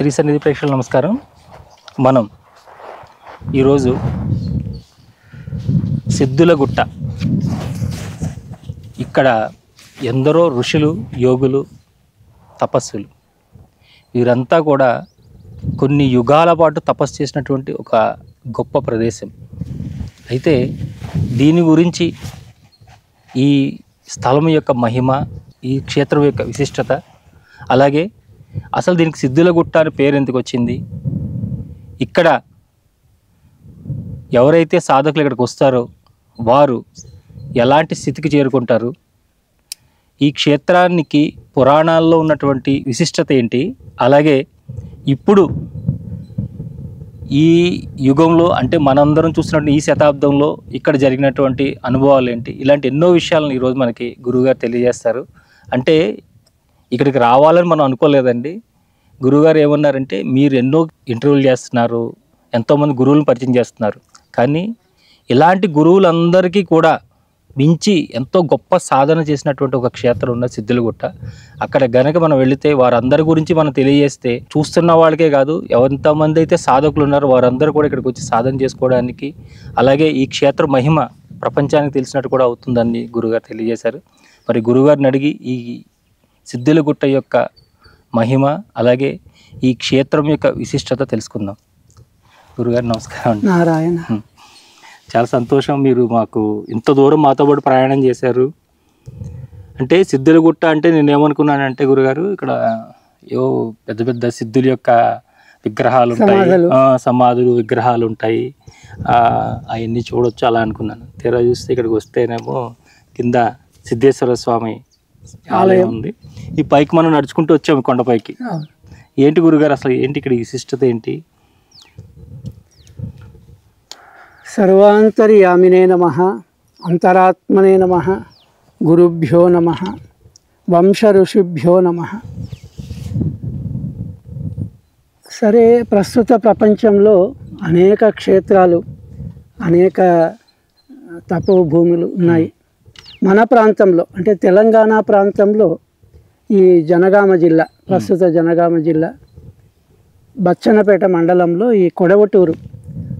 శ్రీ సన్నిధి ప్రేక్షకులకు నమస్కారం. మనం ఈరోజు సిద్ధులగుట్ట, ఇక్కడ ఎందరో ఋషులు, యోగులు, తపస్సులు, వీరంతా కూడా కొన్ని యుగాల పాటు తపస్సు చేసినటువంటి ఒక గొప్ప ప్రదేశం. అయితే దీని గురించి, ఈ స్థలం యొక్క మహిమ, ఈ క్షేత్రం యొక్క విశిష్టత, అలాగే అసలు దీనికి సిద్ధులగుట్ట అని పేరు ఎందుకు వచ్చింది, ఇక్కడ ఎవరైతే సాధకులు ఇక్కడికి వస్తారో వారు ఎలాంటి స్థితికి చేరుకుంటారు, ఈ క్షేత్రానికి పురాణాల్లో ఉన్నటువంటి విశిష్టత ఏంటి, అలాగే ఇప్పుడు ఈ యుగంలో అంటే మనందరం చూస్తున్నటువంటి ఈ శతాబ్దంలో ఇక్కడ జరిగినటువంటి అనుభవాలు ఏంటి, ఇలాంటి ఎన్నో విషయాలను ఈరోజు మనకి గురువుగారు తెలియజేస్తారు. అంటే ఇక్కడికి రావాలని మనం అనుకోలేదండి. గురువుగారు ఏమన్నారంటే, మీరు ఎన్నో ఇంటర్వ్యూలు చేస్తున్నారు, ఎంతోమంది గురువులను పరిచయం చేస్తున్నారు, కానీ ఇలాంటి గురువులందరికీ కూడా మించి ఎంతో గొప్ప సాధన చేసినటువంటి ఒక క్షేత్రం ఉన్న సిద్ధులగుట్ట. అక్కడ గనక మనం వెళితే వారందరి గురించి మనం తెలియజేస్తే చూస్తున్న వాళ్ళకే కాదు, ఎంతమంది అయితే సాధకులు ఉన్నారో వారందరూ కూడా ఇక్కడికి వచ్చి సాధన చేసుకోవడానికి, అలాగే ఈ క్షేత్ర మహిమ ప్రపంచానికి తెలిసినట్టు కూడా అవుతుందని గురుగారు తెలియజేశారు. మరి గురుగారిని అడిగి ఈ సిద్ధులగుట్ట యొక్క మహిమ, అలాగే ఈ క్షేత్రం యొక్క విశిష్టత తెలుసుకుందాం. గురుగారు నమస్కారం. నారాయణ. చాలా సంతోషం, మీరు మాకు ఇంత దూరం మాతో పాటు ప్రయాణం చేశారు. అంటే సిద్ధులగుట్ట అంటే నేను ఏమనుకున్నానంటే గురుగారు, ఇక్కడ పెద్ద పెద్ద సిద్ధుల యొక్క విగ్రహాలు ఉంటాయి, సమాధులు, విగ్రహాలు ఉంటాయి, అవన్నీ చూడొచ్చు అలా అనుకున్నాను. తీరా చూస్తే ఇక్కడికి వస్తేనేమో కింద సిద్ధేశ్వర స్వామి ఆలయం ఉంది. ఈ పైకి మనం నడుచుకుంటూ వచ్చాము కొండపైకి. ఏంటి గురుగారు అసలు ఏంటి ఇక్కడ విశిష్టత ఏంటి? సర్వాంతర్యామినే నమః, అంతరాత్మనే నమః, గురుభ్యో నమః, వంశ ఋషిభ్యో నమః. సరే, ప్రస్తుత ప్రపంచంలో అనేక క్షేత్రాలు, అనేక తపోభూములు ఉన్నాయి. మన ప్రాంతంలో అంటే తెలంగాణ ప్రాంతంలో ఈ జనగామ జిల్లా, ప్రస్తుత జనగామ జిల్లా బచ్చన్నపేట మండలంలో ఈ కొడవటూరు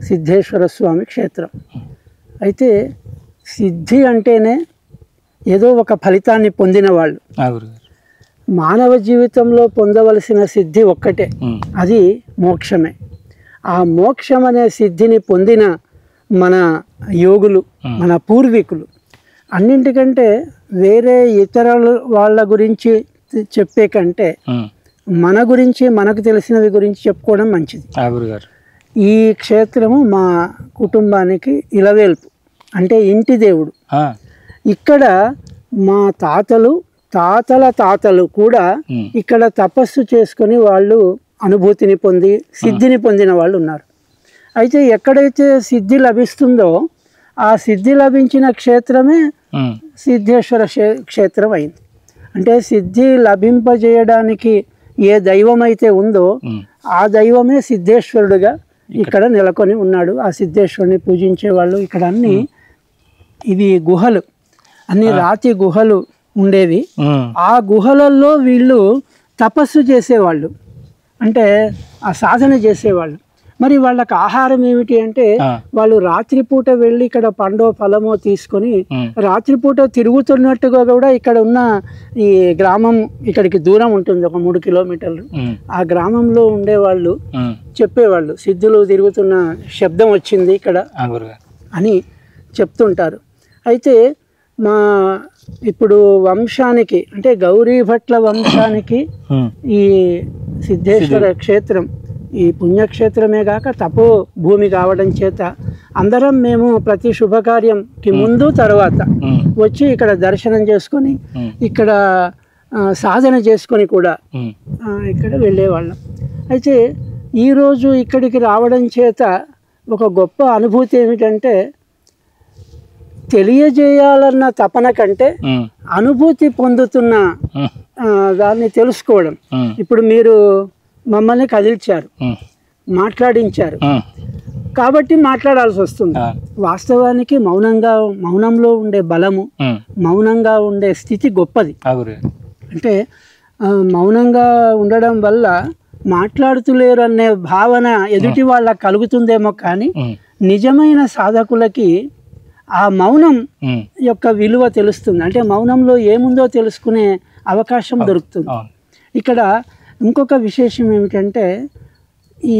సిద్ధేశ్వర స్వామి క్షేత్రం. అయితే సిద్ధి అంటేనే ఏదో ఒక ఫలితాన్ని పొందిన వాళ్ళు. మానవ జీవితంలో పొందవలసిన సిద్ధి ఒక్కటే, అది మోక్షమే. ఆ మోక్షం అనే సిద్ధిని పొందిన మన యోగులు, మన పూర్వీకులు అన్నింటికంటే వేరే ఇతర వాళ్ళ గురించి చెప్పే కంటే మన గురించి, మనకు తెలిసినవి గురించి చెప్పుకోవడం మంచిది. ఈ క్షేత్రము మా కుటుంబానికి ఇలవేల్పు, అంటే ఇంటి దేవుడు. ఇక్కడ మా తాతల తాతలు కూడా ఇక్కడ తపస్సు చేసుకొని వాళ్ళు అనుభూతిని పొంది సిద్ధిని పొందిన వాళ్ళు ఉన్నారు. అయితే ఎక్కడైతే సిద్ధి లభిస్తుందో ఆ సిద్ధి లభించిన క్షేత్రమే సిద్ధేశ్వర క్షేత్రం అయింది. అంటే సిద్ధి లభింపజేయడానికి ఏ దైవం అయితే ఉందో ఆ దైవమే సిద్ధేశ్వరుడుగా ఇక్కడ నెలకొని ఉన్నాడు. ఆ సిద్ధేశ్వరుని పూజించే వాళ్ళు ఇక్కడ అన్ని, ఇవి గుహలు, అన్ని రాతి గుహలు ఉండేవి. ఆ గుహలలో వీళ్ళు తపస్సు చేసేవాళ్ళు, అంటే ఆ సాధన చేసేవాళ్ళు. మరి వాళ్ళకి ఆహారం ఏమిటి అంటే, వాళ్ళు రాత్రిపూట వెళ్ళి ఇక్కడ పండో ఫలమో తీసుకొని రాత్రిపూట తిరుగుతున్నట్టుగా కూడా ఇక్కడ ఉన్న ఈ గ్రామం ఇక్కడికి దూరం ఉంటుంది, ఒక 3 కిలోమీటర్లు. ఆ గ్రామంలో ఉండేవాళ్ళు చెప్పేవాళ్ళు, సిద్ధులు తిరుగుతున్న శబ్దం వచ్చింది ఇక్కడ అని చెప్తుంటారు. అయితే మా ఇప్పుడు వంశానికి అంటే గౌరీ భట్ల వంశానికి ఈ సిద్ధేశ్వర క్షేత్రం ఈ పుణ్యక్షేత్రమే కాక తపో భూమి కావడం చేత అందరం మేము ప్రతి శుభకార్యంకి ముందు తర్వాత వచ్చి ఇక్కడ దర్శనం చేసుకొని ఇక్కడ సాధన చేసుకొని కూడా ఇక్కడ వెళ్ళేవాళ్ళం. అయితే ఈరోజు ఇక్కడికి రావడం చేత ఒక గొప్ప అనుభూతి ఏమిటంటే, తెలియజేయాలన్న తపన కంటే అనుభూతి పొందుతున్న దాన్ని తెలుసుకోవడం. ఇప్పుడు మీరు మమ్మల్ని కదిల్చారు, మాట్లాడించారు కాబట్టి మాట్లాడాల్సి వస్తుంది. వాస్తవానికి మౌనంలో ఉండే బలము, మౌనంగా ఉండే స్థితి గొప్పది. అంటే మౌనంగా ఉండడం వల్ల మాట్లాడుతులేరు అనే భావన ఎదుటి వాళ్ళకి కలుగుతుందేమో కానీ నిజమైన సాధకులకి ఆ మౌనం యొక్క విలువ తెలుస్తుంది. అంటే మౌనంలో ఏముందో తెలుసుకునే అవకాశం దొరుకుతుంది. ఇక్కడ ఇంకొక విశేషం ఏమిటంటే ఈ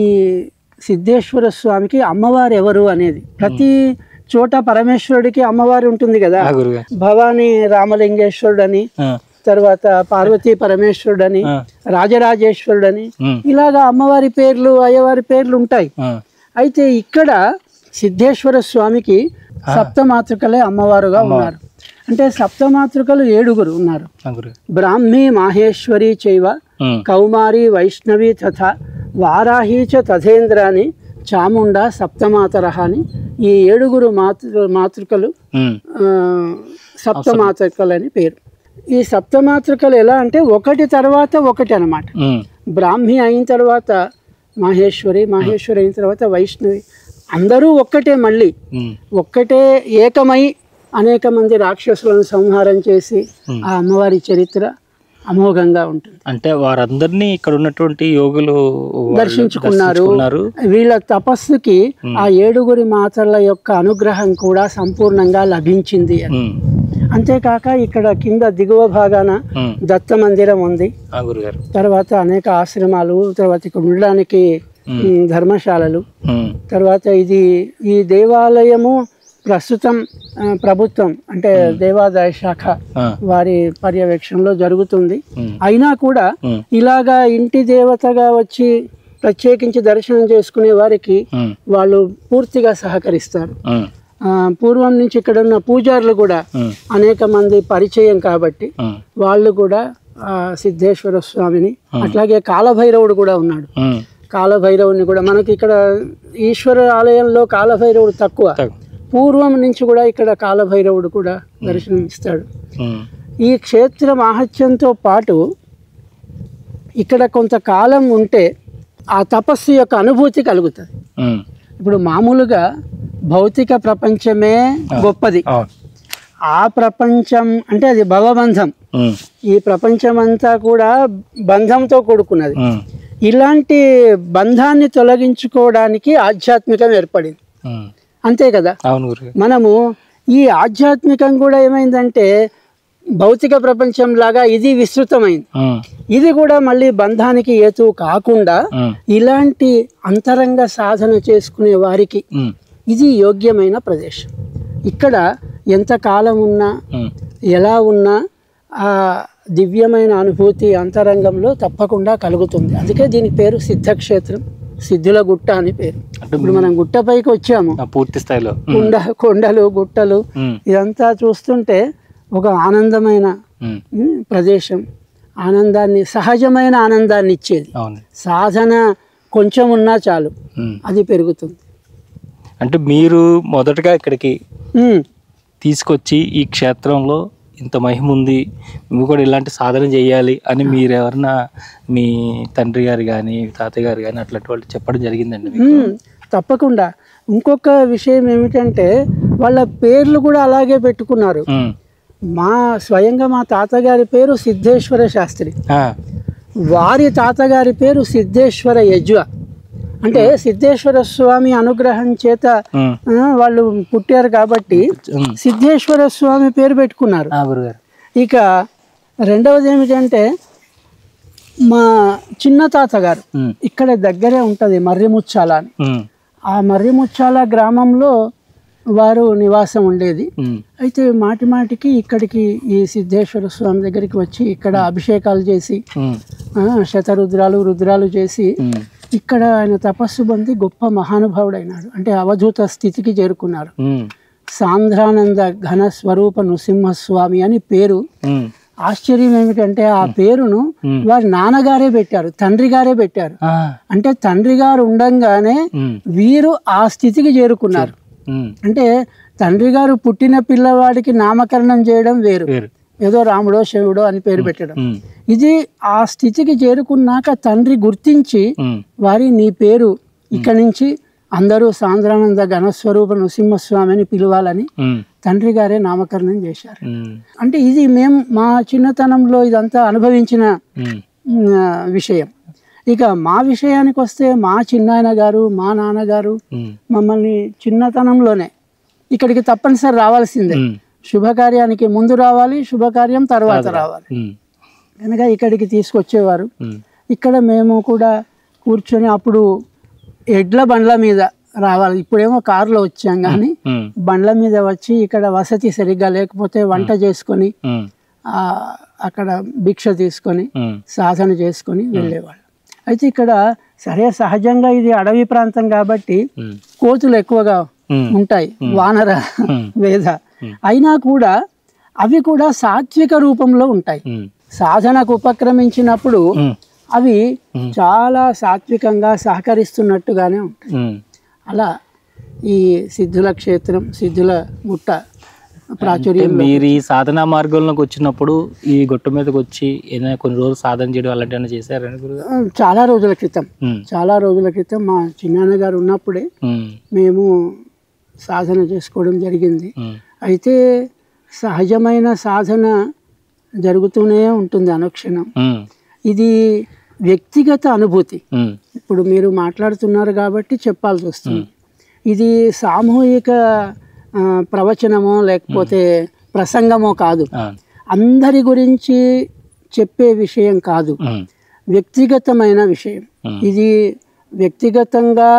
సిద్ధేశ్వర స్వామికి అమ్మవారు ఎవరు అనేది, ప్రతి చోట పరమేశ్వరుడికి అమ్మవారు ఉంటుంది కదా. భవానీ రామలింగేశ్వరుడు అని, తర్వాత పార్వతీ పరమేశ్వరుడు అని, రాజరాజేశ్వరుడు అని, ఇలాగా అమ్మవారి పేర్లు అయ్యవారి పేర్లు ఉంటాయి. అయితే ఇక్కడ సిద్ధేశ్వర స్వామికి సప్తమాతృకలే అమ్మవారుగా ఉన్నారు. అంటే సప్తమాతృకలు 7 ఉన్నారు. బ్రాహ్మీ మాహేశ్వరి చైవ కౌమారి వైష్ణవి తథా వారాహి చ తథేంద్రాని చాముండా సప్తమాతరహ అని ఈ 7 మాతృకలు సప్తమాతృకలు అని పేరు. ఈ సప్తమాతృకలు ఎలా అంటే ఒకటి తర్వాత ఒకటి అన్నమాట. బ్రాహ్మి అయిన తర్వాత మాహేశ్వరి, మాహేశ్వరి అయిన తర్వాత వైష్ణవి, అందరూ ఒక్కటే, మళ్ళీ ఒక్కటే ఏకమై అనేక మంది రాక్షసులను సంహారం చేసి ఆ అమ్మవారి చరిత్ర అమోఘంగా ఉంటుంది. అంటే వారందరినీ ఇక్కడ ఉన్నటువంటి యోగులు దర్శించుకున్నారు. వీళ్ళ తపస్సుకి ఆ 7 మాతల యొక్క అనుగ్రహం కూడా సంపూర్ణంగా లభించింది అని. అంతేకాక ఇక్కడ కింద దిగువ భాగాన దత్త మందిరం ఉంది. తర్వాత అనేక ఆశ్రమాలు, తర్వాత ఇక్కడ ఉండడానికి ధర్మశాలలు, తర్వాత ఈ దేవాలయము ప్రస్తుతం ప్రభుత్వం అంటే దేవాదాయ శాఖ వారి పర్యవేక్షణలో జరుగుతుంది. అయినా కూడా ఇలాగా ఇంటి దేవతగా వచ్చి ప్రత్యేకించి దర్శనం చేసుకునే వారికి వాళ్ళు పూర్తిగా సహకరిస్తారు. పూర్వం నుంచి ఇక్కడ ఉన్న పూజారులు కూడా అనేక మంది పరిచయం కాబట్టి వాళ్ళు కూడా సిద్ధేశ్వర స్వామిని, అట్లాగే కాలభైరవుడు కూడా ఉన్నాడు. కాలభైరవుని కూడా మనకి ఇక్కడ ఈశ్వర ఆలయంలో కాలభైరవుడు తక్కువ, పూర్వం నుంచి కూడా ఇక్కడ కాలభైరవుడు కూడా దర్శనం ఇస్తాడు. ఈ క్షేత్ర మాహత్యంతో పాటు ఇక్కడ కొంతకాలం ఉంటే ఆ తపస్సు యొక్క అనుభూతి కలుగుతుంది. ఇప్పుడు మామూలుగా భౌతిక ప్రపంచమే గొప్పది, ఆ ప్రపంచం అంటే అది భవబంధం, ఈ ప్రపంచం అంతా కూడా బంధంతో కూడుకున్నది. ఇలాంటి బంధాన్ని తొలగించుకోవడానికి ఆధ్యాత్మికం ఏర్పడింది, అంతే కదా. మనము ఈ ఆధ్యాత్మికం కూడా ఏమైందంటే భౌతిక ప్రపంచం లాగా ఇది విస్తృతమైంది, ఇది కూడా మళ్ళీ బంధానికి హేతు కాకుండా ఇలాంటి అంతరంగ సాధన చేసుకునే వారికి ఇది యోగ్యమైన ప్రదేశం. ఇక్కడ ఎంత కాలం ఉన్నా ఎలా ఉన్నా ఆ దివ్యమైన అనుభూతి అంతరంగంలో తప్పకుండా కలుగుతుంది. అందుకే దీని పేరు సిద్ధక్షేత్రం, సిద్ధుల గుట్ట అని పేరు. ఇప్పుడు మనం గుట్ట పైకి వచ్చాము, పూర్తి స్థాయిలో కొండలు గుట్టలు ఇదంతా చూస్తుంటే ఒక ఆనందమైన ప్రదేశం, ఆనందాన్ని, సహజమైన ఆనందాన్ని ఇచ్చేది. సాధన కొంచెం ఉన్నా చాలు అది పెరుగుతుంది. అంటే మీరు మొదటగా ఇక్కడికి తీసుకొచ్చి ఈ క్షేత్రంలో ఇంత మహిమ ఉంది, నువ్వు కూడా ఇలాంటి సాధన చేయాలి అని మీరు ఎవరన్నా మీ తండ్రి గారు కానీ తాతయ్య గారు కానీ అట్లాంటి వాళ్ళు చెప్పడం జరిగిందండి? తప్పకుండా. ఇంకొక విషయం ఏమిటంటే వాళ్ళ పేర్లు కూడా అలాగే పెట్టుకున్నారు. స్వయంగా మా తాతగారి పేరు సిద్ధేశ్వర శాస్త్రి, వారి తాతగారి పేరు సిద్ధేశ్వర యజ్వ. అంటే సిద్ధేశ్వర స్వామి అనుగ్రహం చేత వాళ్ళు పుట్టారు కాబట్టి సిద్ధేశ్వర స్వామి పేరు పెట్టుకున్నారు. ఇక రెండవది ఏమిటంటే మా చిన్న తాతగారు ఇక్కడ దగ్గరే ఉంటది మర్రిముచ్చాల అని, ఆ మర్రిముచ్చాల గ్రామంలో వారు నివాసం ఉండేది. అయితే మాటి మాటికి ఇక్కడికి ఈ సిద్ధేశ్వర స్వామి దగ్గరికి వచ్చి ఇక్కడ అభిషేకాలు చేసి రుద్రాలు చేసి ఇక్కడ ఆయన తపస్సు పొంది గొప్ప మహానుభావుడైనాడు. అంటే అవధూత స్థితికి చేరుకున్నారు. సాంద్రానంద ఘన స్వరూప నృసింహస్వామి అని పేరు. ఆశ్చర్యం ఏమిటంటే ఆ పేరును వారి నాన్నగారే పెట్టారు, తండ్రి గారే పెట్టారు. అంటే తండ్రి గారు ఉండంగానే వీరు ఆ స్థితికి చేరుకున్నారు. అంటే తండ్రి గారు పుట్టిన పిల్లవాడికి నామకరణం చేయడం వేరు, ఏదో రాముడో శివుడో అని పేరు పెట్టడం. ఇది ఆ స్థితికి చేరుకున్నాక తండ్రి గుర్తించి వారి నీ పేరు ఇక్కడి నుంచి అందరూ సాంద్రానంద ఘనస్వరూప నృసింహస్వామి అని పిలవాలని తండ్రి గారే నామకరణం చేశారు. అంటే ఇది మేము మా చిన్నతనంలో ఇదంతా అనుభవించిన విషయం. ఇక మా విషయానికి వస్తే మా చిన్నాయన గారు మా నాన్నగారు మమ్మల్ని చిన్నతనంలోనే ఇక్కడికి తప్పనిసరి రావాల్సిందే. శుభకార్యానికి ముందు రావాలి, శుభకార్యం తర్వాత రావాలి కనుక ఇక్కడికి తీసుకొచ్చేవారు. ఇక్కడ మేము కూడా కూర్చొని అప్పుడు ఎడ్ల బండ్ల మీద రావాలి. ఇప్పుడేమో కారులో వచ్చాం కానీ బండ్ల మీద వచ్చి ఇక్కడ వసతి సరిగ్గా లేకపోతే వంట చేసుకొని అక్కడ భిక్ష తీసుకొని సాధన చేసుకొని వెళ్ళేవాళ్ళు. అయితే ఇక్కడ సహజంగా ఇది అడవి ప్రాంతం కాబట్టి కోతులు ఎక్కువగా ఉంటాయి, వానర వేద. అయినా కూడా అవి కూడా సాత్విక రూపంలో ఉంటాయి. సాధనకు ఉపక్రమించినప్పుడు అవి చాలా సాత్వికంగా సహకరిస్తున్నట్టుగానే ఉంటాయి. అలా ఈ సిద్ధుల క్షేత్రం, సిద్ధుల గుట్ట ప్రాచుర్యం. మీరు ఈ సాధనా మార్గంలోకి వచ్చినప్పుడు ఈ గుట్ట మీదకి వచ్చి ఏదైనా కొన్ని రోజులు సాధన చేయడం అలాంటివన్నీ చేశారని గురుగారు? చాలా రోజుల క్రితం మా చిన్నాన్న గారు ఉన్నప్పుడే మేము సాధన చేసుకోవడం జరిగింది. అయితే సహజమైన సాధన జరుగుతూనే ఉంటుంది అనుక్షణం. ఇది వ్యక్తిగత అనుభూతి. ఇప్పుడు మీరు మాట్లాడుతున్నారు కాబట్టి చెప్పాల్సి వస్తుంది. ఇది సామూహిక ప్రవచనమో లేకపోతే ప్రసంగమో కాదు, అందరి గురించి చెప్పే విషయం కాదు, వ్యక్తిగతమైన విషయం. ఇది వ్యక్తిగతంగా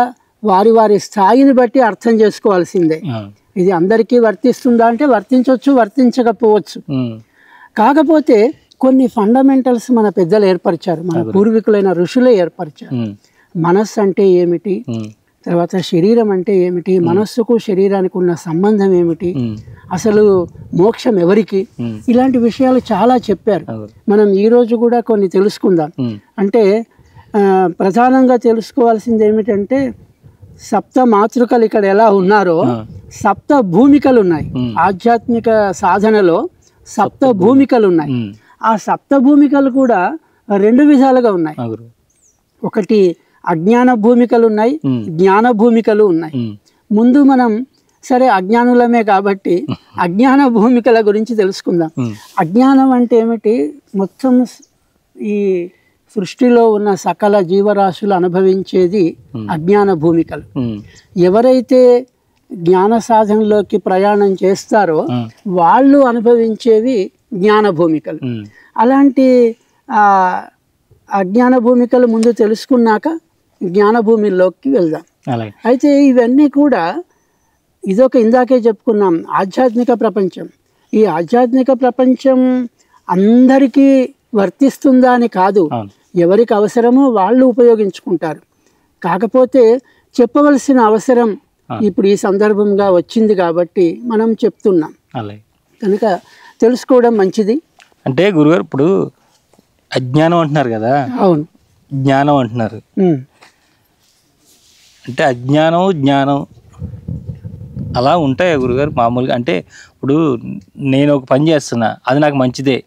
వారి వారి స్థాయిని బట్టి అర్థం చేసుకోవాల్సిందే. ఇది అందరికీ వర్తిస్తుందా అంటే వర్తించవచ్చు, వర్తించకపోవచ్చు. కాకపోతే కొన్ని ఫండమెంటల్స్ మన పెద్దలు ఏర్పరిచారు, మన పూర్వీకులైన ఋషులే ఏర్పరిచారు. మనస్సు అంటే ఏమిటి, తర్వాత శరీరం అంటే ఏమిటి, మనస్సుకు శరీరానికి ఉన్న సంబంధం ఏమిటి, అసలు మోక్షం ఎవరికి, ఇలాంటి విషయాలు చాలా చెప్పారు. మనం ఈ రోజు కూడా కొన్ని తెలుసుకుందాం. అంటే ప్రధానంగా తెలుసుకోవాల్సింది ఏమిటంటే సప్త మాతృకలు ఇక్కడ ఎలా ఉన్నారో సప్త భూమికలు ఉన్నాయి. ఆధ్యాత్మిక సాధనలో సప్త భూమికలు ఉన్నాయి. ఆ సప్త భూమికలు కూడా రెండు విధాలుగా ఉన్నాయి. ఒకటి అజ్ఞాన భూమికలు ఉన్నాయి, జ్ఞాన భూమికలు ఉన్నాయి. ముందు మనం సరే అజ్ఞానులమే కాబట్టి అజ్ఞాన భూమికల గురించి తెలుసుకుందాం. అజ్ఞానం అంటే ఏమిటి? మొత్తం ఈ సృష్టిలో ఉన్న సకల జీవరాశులు అనుభవించేది అజ్ఞాన భూమికలు. ఎవరైతే జ్ఞాన సాధనలోకి ప్రయాణం చేస్తారో వాళ్ళు అనుభవించేవి జ్ఞాన భూమికలు. అలాంటి అజ్ఞాన భూమికలు ముందు తెలుసుకున్నాక జ్ఞాన భూమిలోకి వెళ్దాం. అయితే ఇవన్నీ కూడా ఇదొక ఇందాకే చెప్పుకున్నాం ఆధ్యాత్మిక ప్రపంచం. ఈ ఆధ్యాత్మిక ప్రపంచం అందరికీ వర్తిస్తుందా అని కాదు, ఎవరికి అవసరమో వాళ్ళు ఉపయోగించుకుంటారు. కాకపోతే చెప్పవలసిన అవసరం ఇప్పుడు ఈ సందర్భంగా వచ్చింది కాబట్టి మనం చెప్తున్నాం. కనుక తెలుసుకోవడం మంచిది. అంటే గురుగారు ఇప్పుడు అజ్ఞానం అంటున్నారు కదా, అవును, జ్ఞానం అంటున్నారు. అంటే అజ్ఞానం జ్ఞానం అలా ఉంటాయా గురుగారు మామూలుగా? అంటే ఇప్పుడు నేను ఒక పని చేస్తున్నా, అది నాకు మంచిదే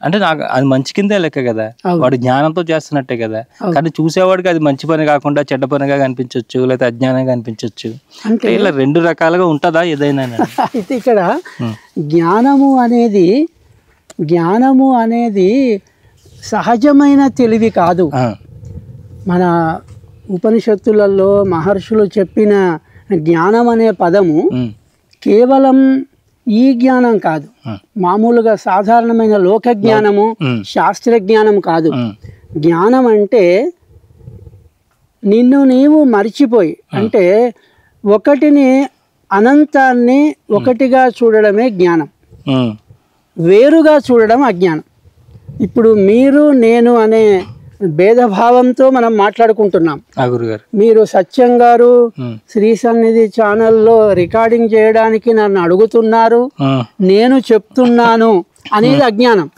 అంటే నాకు అది మంచి కిందే లెక్క కదా, వాడు జ్ఞానంతో చేస్తున్నట్టే కదా. కానీ చూసేవాడికి అది మంచి పని కాకుండా చెడ్డ పనిగా కనిపించవచ్చు, లేకపోతే అజ్ఞానంగా కనిపించవచ్చు. అంటే ఇలా రెండు రకాలుగా ఉంటుందా ఏదైనా? అయితే ఇక్కడ జ్ఞానము అనేది సహజమైన తెలివి కాదు. మన ఉపనిషత్తులలో మహర్షులు చెప్పిన జ్ఞానం అనే పదము కేవలం ఈ జ్ఞానం కాదు, మామూలుగా సాధారణమైన లోక జ్ఞానము, శాస్త్ర జ్ఞానం కాదు. జ్ఞానం అంటే నిన్ను నీవు మర్చిపోయి, అంటే ఒకటిని అనంతాన్ని ఒకటిగా చూడడమే జ్ఞానం, వేరుగా చూడడం అజ్ఞానం. ఇప్పుడు మీరు నేను అనే భేదభావంతో మనం మాట్లాడుకుంటున్నాం. మీరు సత్యం గారు శ్రీ సన్నిధి ఛానల్లో రికార్డింగ్ చేయడానికి నన్ను అడుగుతున్నారు, నేను చెప్తున్నాను అనేది అజ్ఞానం.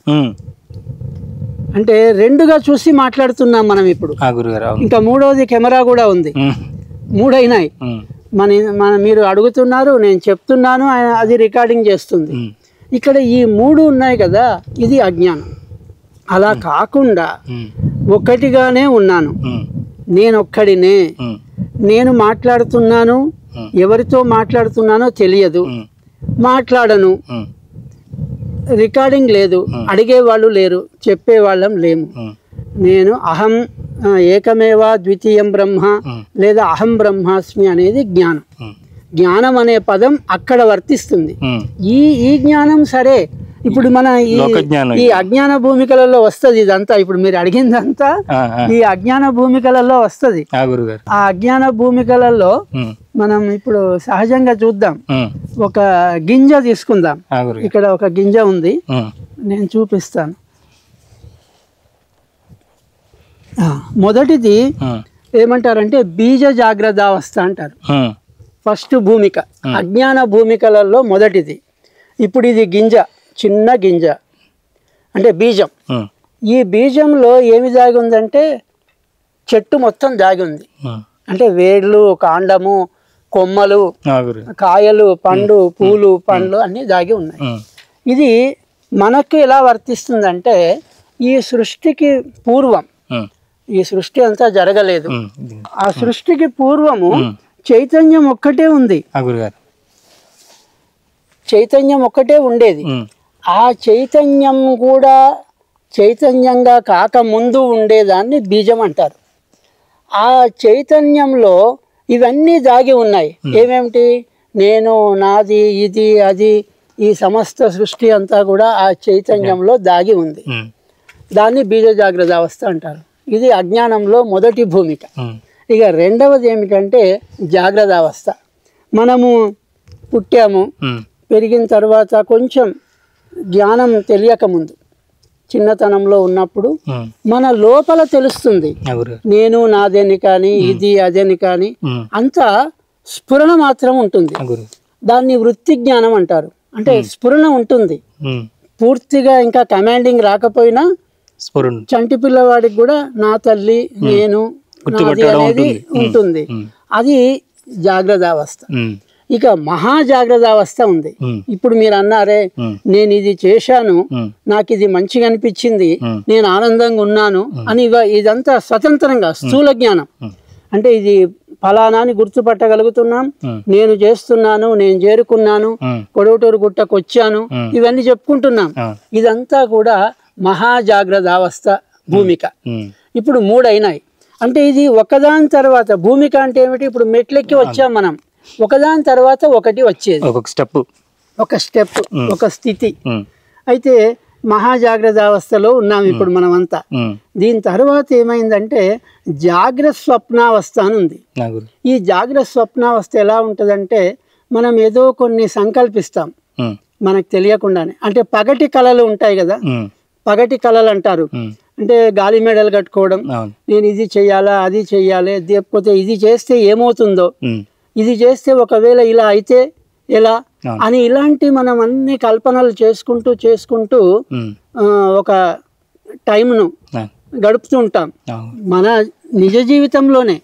అంటే రెండుగా చూసి మాట్లాడుతున్నాం మనం ఇప్పుడు. ఇంకా మూడవది కెమెరా కూడా ఉంది, మూడైనాయి. మీరు అడుగుతున్నారు, నేను చెప్తున్నాను, అది రికార్డింగ్ చేస్తుంది. ఇక్కడ ఈ మూడు ఉన్నాయి కదా, ఇది అజ్ఞానం. అలా కాకుండా ఒకటిగానే ఉన్నాను, నేనొక్కడినే, నేను మాట్లాడుతున్నాను, ఎవరితో మాట్లాడుతున్నానో తెలియదు, మాట్లాడను, రికార్డింగ్ లేదు, అడిగే వాళ్ళు లేరు, చెప్పే వాళ్ళం లేము. నేను అహం ఏకమేవ ద్వితీయం బ్రహ్మ లేదా అహం బ్రహ్మాస్మి అనేది జ్ఞానం. జ్ఞానం అనే పదం అక్కడ వర్తిస్తుంది. ఈ జ్ఞానం సరే ఇప్పుడు మన ఈ అజ్ఞాన భూమికలలో వస్తుంది ఇదంతా. ఇప్పుడు మీరు అడిగిందంతా ఈ అజ్ఞాన భూమికలలో వస్తుంది. ఆ అజ్ఞాన భూమికలలో మనం ఇప్పుడు సహజంగా చూద్దాం. ఒక గింజ తీసుకుందాం. ఇక్కడ ఒక గింజ ఉంది, నేను చూపిస్తాను. మొదటిది ఏమంటారంటే బీజ జాగ్రత్తావస్థ అంటారు. ఫస్ట్ భూమిక, అజ్ఞాన భూమికలలో మొదటిది. ఇప్పుడు ఇది గింజ, చిన్న గింజ అంటే బీజం. ఈ బీజంలో ఏమి దాగి ఉందంటే చెట్టు మొత్తం దాగి ఉంది. అంటే వేళ్ళు, కాండము, కొమ్మలు, కాయలు, పండు, పూలు, పండ్లు అన్నీ దాగి ఉన్నాయి. ఇది మనకు ఎలా వర్తిస్తుందంటే ఈ సృష్టికి పూర్వం, ఈ సృష్టి అంతా జరగలేదు, ఆ సృష్టికి పూర్వము చైతన్యం ఒక్కటే ఉంది. చైతన్యం ఒక్కటే ఉండేది. ఆ చైతన్యం కూడా చైతన్యంగా కాకముందు ఉండేదాన్ని బీజం అంటారు. ఆ చైతన్యంలో ఇవన్నీ దాగి ఉన్నాయి. ఏమేమిటి? నేను, నాది, ఇది, అది, ఈ సమస్త సృష్టి అంతా కూడా ఆ చైతన్యంలో దాగి ఉంది. దాన్ని బీజ జాగ్రత్త అవస్థ అంటారు. ఇది అజ్ఞానంలో మొదటి భూమిక. ఇక రెండవది ఏమిటంటే జాగ్రత్త అవస్థ. మనము పుట్టాము, పెరిగిన తర్వాత కొంచెం జ్ఞానం తెలియకముందు చిన్నతనంలో ఉన్నప్పుడు మన లోపల తెలుస్తుంది నేను, నాదేని కానీ, ఇది, అదేని కానీ, అంతా స్ఫురణ మాత్రం ఉంటుంది. దాన్ని వృత్తి జ్ఞానం అంటారు. అంటే స్ఫురణ ఉంటుంది పూర్తిగా. ఇంకా కమాండింగ్ రాకపోయినా చంటి పిల్లవాడికి కూడా నా తల్లి, నేను, నాది అనేది ఉంటుంది. అది జాగ్రత్త అవస్థ. ఇక మహాజాగ్రత్త అవస్థ ఉంది. ఇప్పుడు మీరు అన్నారే నేను ఇది చేశాను, నాకు ఇది మంచిగా అనిపించింది, నేను ఆనందంగా ఉన్నాను అని, ఇదంతా స్వతంత్రంగా స్థూల జ్ఞానం. అంటే ఇది ఫలానాని గుర్తుపట్టగలుగుతున్నాం, నేను చేస్తున్నాను, నేను చేరుకున్నాను, కొడవటూరు గుట్టకు వచ్చాను, ఇవన్నీ చెప్పుకుంటున్నాం. ఇదంతా కూడా మహాజాగ్రత్త అవస్థ భూమిక. ఇప్పుడు 3 అయినాయి. అంటే ఇది ఒకదాని తర్వాత భూమిక అంటే ఏమిటి? ఇప్పుడు మెట్లెక్కి వచ్చాం మనం, ఒకదాని తర్వాత ఒకటి వచ్చేది, ఒక స్టెప్, ఒక స్థితి. అయితే మహాజాగ్రత్త అవస్థలో ఉన్నాం ఇప్పుడు మనం అంతా. దీని తర్వాత ఏమైందంటే జాగ్రత్త స్వప్నావస్థ అని ఉంది. ఈ జాగ్రత్త స్వప్నావస్థ ఎలా ఉంటుందంటే మనం ఏదో కొన్ని సంకల్పిస్తాం మనకు తెలియకుండానే. అంటే పగటి కళలు ఉంటాయి కదా, పగటి కళలు అంటారు. అంటే గాలి మేడలు కట్టుకోవడం, నేను ఇది చెయ్యాలా, అది చెయ్యాలి, లేకపోతే ఇది చేస్తే ఏమవుతుందో, ఇది చేస్తే ఒకవేళ ఇలా అయితే ఎలా అని, ఇలాంటి మనం అన్ని కల్పనలు చేసుకుంటూ ఒక టైంను గడుపుతూ ఉంటాం. మన నిజ జీవితంలోనే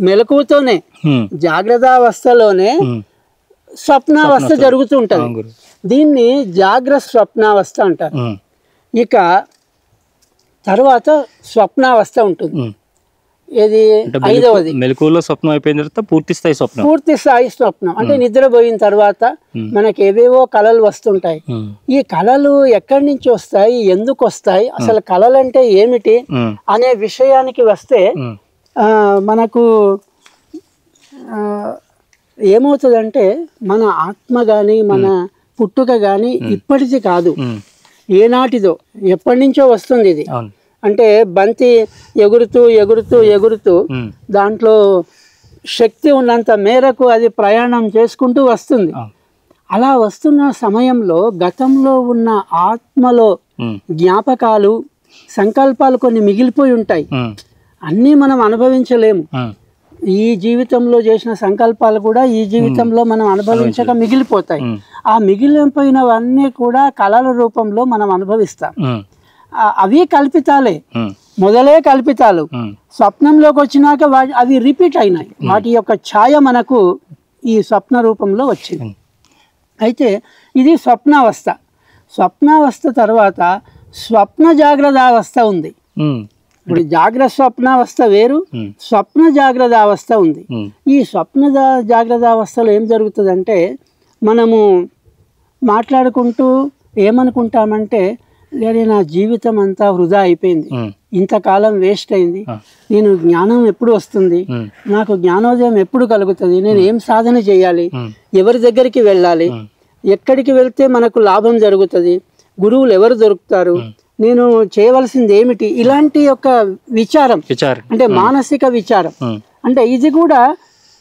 మెలకువతోనే జాగ్రత్తావస్థలోనే స్వప్నావస్థ జరుగుతూ ఉంటుంది. దీన్ని జాగ్రత్త స్వప్నావస్థ అంటారు. ఇక తర్వాత స్వప్నావస్థ ఉంటుంది. ఇది 5వది. మెలకువలో స్వప్నం అయిపోయిన తర్వాత పూర్తి స్థాయి స్వప్నం అంటే నిద్రపోయిన తర్వాత మనకి ఏవేవో కళలు వస్తుంటాయి. ఈ కళలు ఎక్కడి నుంచి వస్తాయి, ఎందుకు వస్తాయి, అసలు కళలు అంటే ఏమిటి అనే విషయానికి వస్తే మనకు ఏమవుతుందంటే మన ఆత్మ కానీ మన పుట్టుక కానీ ఇప్పటిది కాదు, ఏనాటిదో ఎప్పటి నుంచో వస్తుంది ఇది. అంటే బంతి ఎగురుతూ ఎగురుతూ ఎగురుతూ దాంట్లో శక్తి ఉన్నంత మేరకు అది ప్రయాణం చేసుకుంటూ వస్తుంది. అలా వస్తున్న సమయంలో గతంలో ఉన్న ఆత్మలో జ్ఞాపకాలు, సంకల్పాలు కొన్ని మిగిలిపోయి ఉంటాయి. అన్నీ మనం అనుభవించలేము. ఈ జీవితంలో చేసిన సంకల్పాలు కూడా ఈ జీవితంలో మనం అనుభవించక మిగిలిపోతాయి. ఆ మిగిలిపోయినవన్నీ కూడా కళల రూపంలో మనం అనుభవిస్తాం. అవి కల్పితాలే, మొదలే కల్పితాలు. స్వప్నంలోకి వచ్చినాక అవి రిపీట్ అయినాయి. వాటి యొక్క ఛాయ మనకు ఈ స్వప్న రూపంలో వచ్చింది. అయితే ఇది స్వప్నావస్థ. స్వప్నావస్థ తర్వాత స్వప్న జాగ్రత్త అవస్థ ఉంది. ఇప్పుడు జాగ్రత్త స్వప్నావస్థ వేరు, స్వప్న జాగ్రత్త అవస్థ ఉంది. ఈ స్వప్న జాగ్రత్త అవస్థలో ఏం జరుగుతుందంటే మనము మాట్లాడుకుంటూ ఏమనుకుంటామంటే లేదా నా జీవితం అంతా వృధా అయిపోయింది, ఇంతకాలం వేస్ట్ అయింది, నేను జ్ఞానం ఎప్పుడు వస్తుంది, నాకు జ్ఞానోదయం ఎప్పుడు కలుగుతుంది, నేను ఏం సాధన చేయాలి, ఎవరి దగ్గరికి వెళ్ళాలి, ఎక్కడికి వెళ్తే మనకు లాభం జరుగుతుంది, గురువులు ఎవరు దొరుకుతారు, నేను చేయవలసింది ఏమిటి, ఇలాంటి యొక్క విచారం అంటే మానసిక విచారం. అంటే ఇది కూడా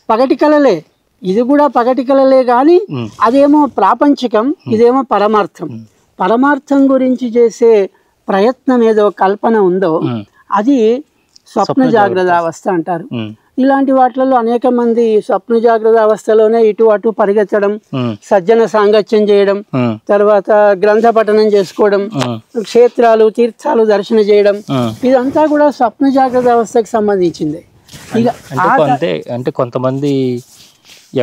పగటి కలలే, ఇది కూడా పగటి కలలే, కానీ అదేమో ప్రాపంచికం, ఇదేమో పరమార్థం. పరమార్థం గురించి చేసే ప్రయత్నం ఏదో కల్పన ఉందో అది స్వప్న జాగ్రత్త అవస్థ అంటారు. ఇలాంటి వాటిలలో అనేక మంది స్వప్న జాగ్రత్త అవస్థలోనే ఇటు అటు పరిగెత్తడం, సజ్జన సాంగత్యం చేయడం, తర్వాత గ్రంథ పఠనం చేసుకోవడం, క్షేత్రాలు తీర్థాలు దర్శన చేయడం, ఇదంతా కూడా స్వప్న జాగ్రత్త అవస్థకు సంబంధించింది. ఇక అంటే కొంతమంది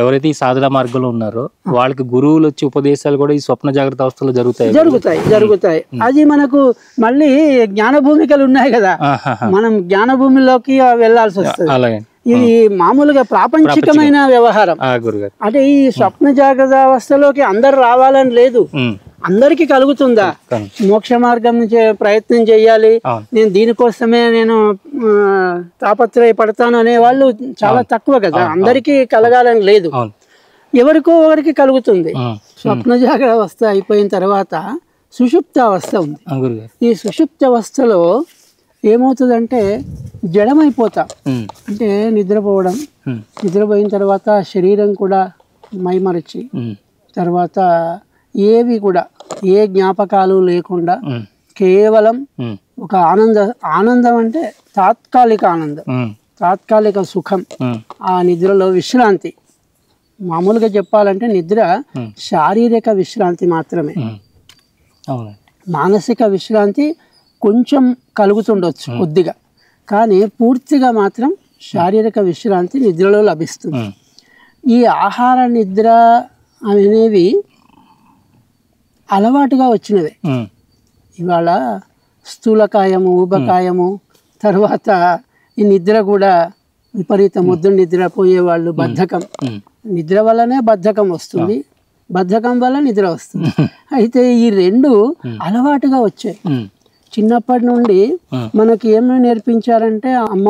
ఎవరైతే ఈ సాధన మార్గంలో ఉన్నారో వాళ్ళకి గురువులు వచ్చి ఉపదేశాలు కూడా ఈ స్వప్న జాగ్రత్త అవస్థలో జరుగుతాయి. అది మనకు మళ్ళీ జ్ఞాన భూమికలు ఉన్నాయి కదా, మనం జ్ఞాన భూమిలోకి వెళ్ళాల్సి వస్తుంది. ఇది మామూలుగా ప్రాపంచికమైన వ్యవహారం. అంటే ఈ స్వప్న జాగ్రత్త అవస్థలోకి అందరు రావాలని లేదు, అందరికి కలుగుతుందా, మోక్ష మార్గం నుంచి ప్రయత్నం చేయాలి, నేను దీనికోసమే నేను తాపత్రయపడతాను అనే వాళ్ళు చాలా తక్కువ కదా, అందరికీ కలగాలని లేదు, ఎవరికో ఒకరికి కలుగుతుంది. స్వప్న జాగ్రత్త అవస్థ అయిపోయిన తర్వాత సుషుప్త అవస్థ ఉంది. ఈ సుషుప్త అవస్థలో ఏమవుతుందంటే జడమైపోతాం, అంటే నిద్రపోవడం, నిద్రపోయిన తర్వాత శరీరం కూడా మైమరచి, తర్వాత ఏవి కూడా ఏ జ్ఞాపకాలు లేకుండా కేవలం ఒక ఆనందం అంటే తాత్కాలిక ఆనందం, తాత్కాలిక సుఖం, ఆ నిద్రలో విశ్రాంతి. మామూలుగా చెప్పాలంటే నిద్ర శారీరక విశ్రాంతి మాత్రమే, మానసిక విశ్రాంతి కొంచెం కలుగుతుండొచ్చు కొద్దిగా, కానీ పూర్తిగా మాత్రం శారీరక విశ్రాంతి నిద్రలో లభిస్తుంది. ఈ ఆహార నిద్ర అనేవి అలవాటుగా వచ్చినవే. ఇవాళ స్థూలకాయము, ఊబకాయము, తర్వాత ఈ నిద్ర కూడా విపరీత ముద్దు నిద్రపోయే వాళ్ళు, బద్ధకం, నిద్ర వల్లనే బద్ధకం వస్తుంది, బద్ధకం వల్ల నిద్ర వస్తుంది. అయితే ఈ రెండు అలవాటుగా వచ్చాయి. చిన్నప్పటి నుండి మనకి ఏమని నేర్పించారంటే అమ్మ